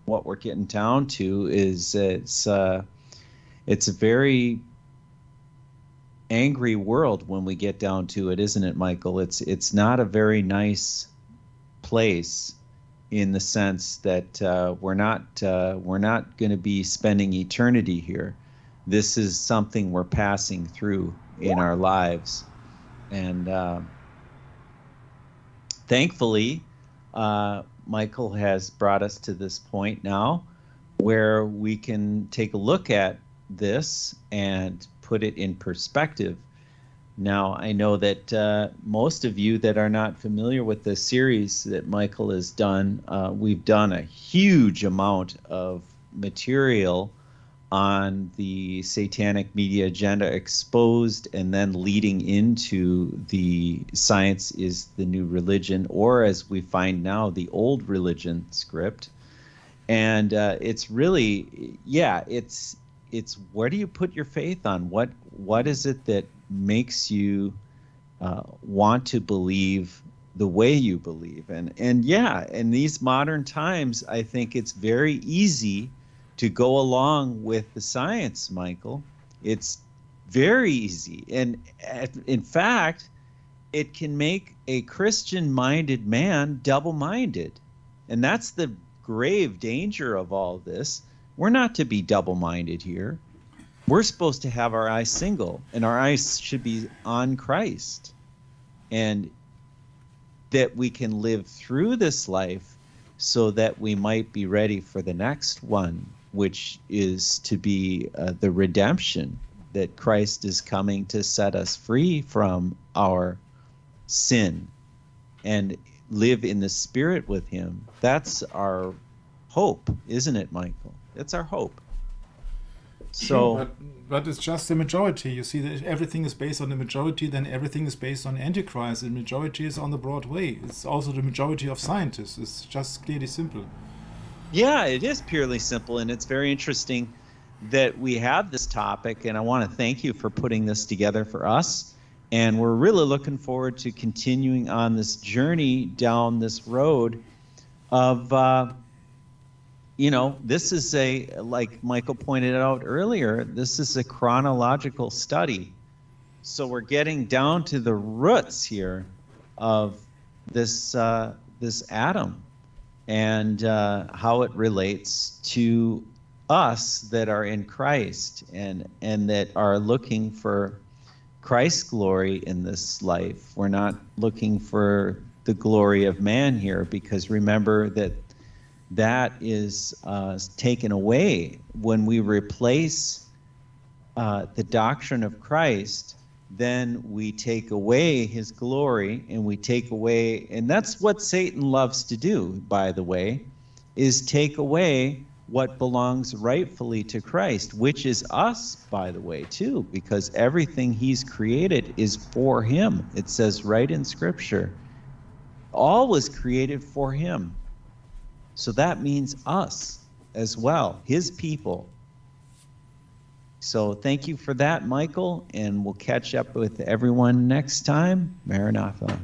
what we're getting down to, is it's a very angry world when we get down to it, isn't it, Michael? It's not a very nice place, in the sense that we're not going to be spending eternity here. This is something we're passing through in our lives, and thankfully, Michael has brought us to this point now where we can take a look at this and put it in perspective. Now, I know that most of you that are not familiar with the series that Michael has done, we've done a huge amount of material on the satanic media agenda, exposed and then leading into the science is the new religion, or as we find now, the old religion script. And it's really, it's where do you put your faith on? What is it that makes you want to believe the way you believe? And in these modern times, I think it's very easy to go along with the science, Michael. It's very easy. And in fact, it can make a Christian-minded man double-minded. And that's the grave danger of all this. We're not to be double-minded here. we're supposed to have our eyes single, and our eyes should be on Christ, and that we can live through this life so that we might be ready for the next one, which is to be the redemption, that Christ is coming to set us free from our sin and live in the Spirit with him. That's our hope, isn't it, Michael? That's our hope. So, but it's just the majority. You see, that everything is based on the majority, then everything is based on Antichrist. The majority is on the broad way. It's also the majority of scientists. It's just clearly simple. yeah, it is purely simple, and it's very interesting that we have this topic, and I want to thank you for putting this together for us. And we're really looking forward to continuing on this journey down this road of this is like Michael pointed out earlier, this is a chronological study. So we're getting down to the roots here of this atom and how it relates to us that are in Christ and that are looking for Christ's glory in this life. We're not looking for the glory of man here, because remember that is taken away when we replace the doctrine of Christ. Then we take away his glory, and we take away, and that's what Satan loves to do, by the way, is take away what belongs rightfully to Christ, which is us, by the way, too, because everything he's created is for him. It says right in Scripture, all was created for him. So that means us as well, his people. So thank you for that, Michael, and we'll catch up with everyone next time. Maranatha.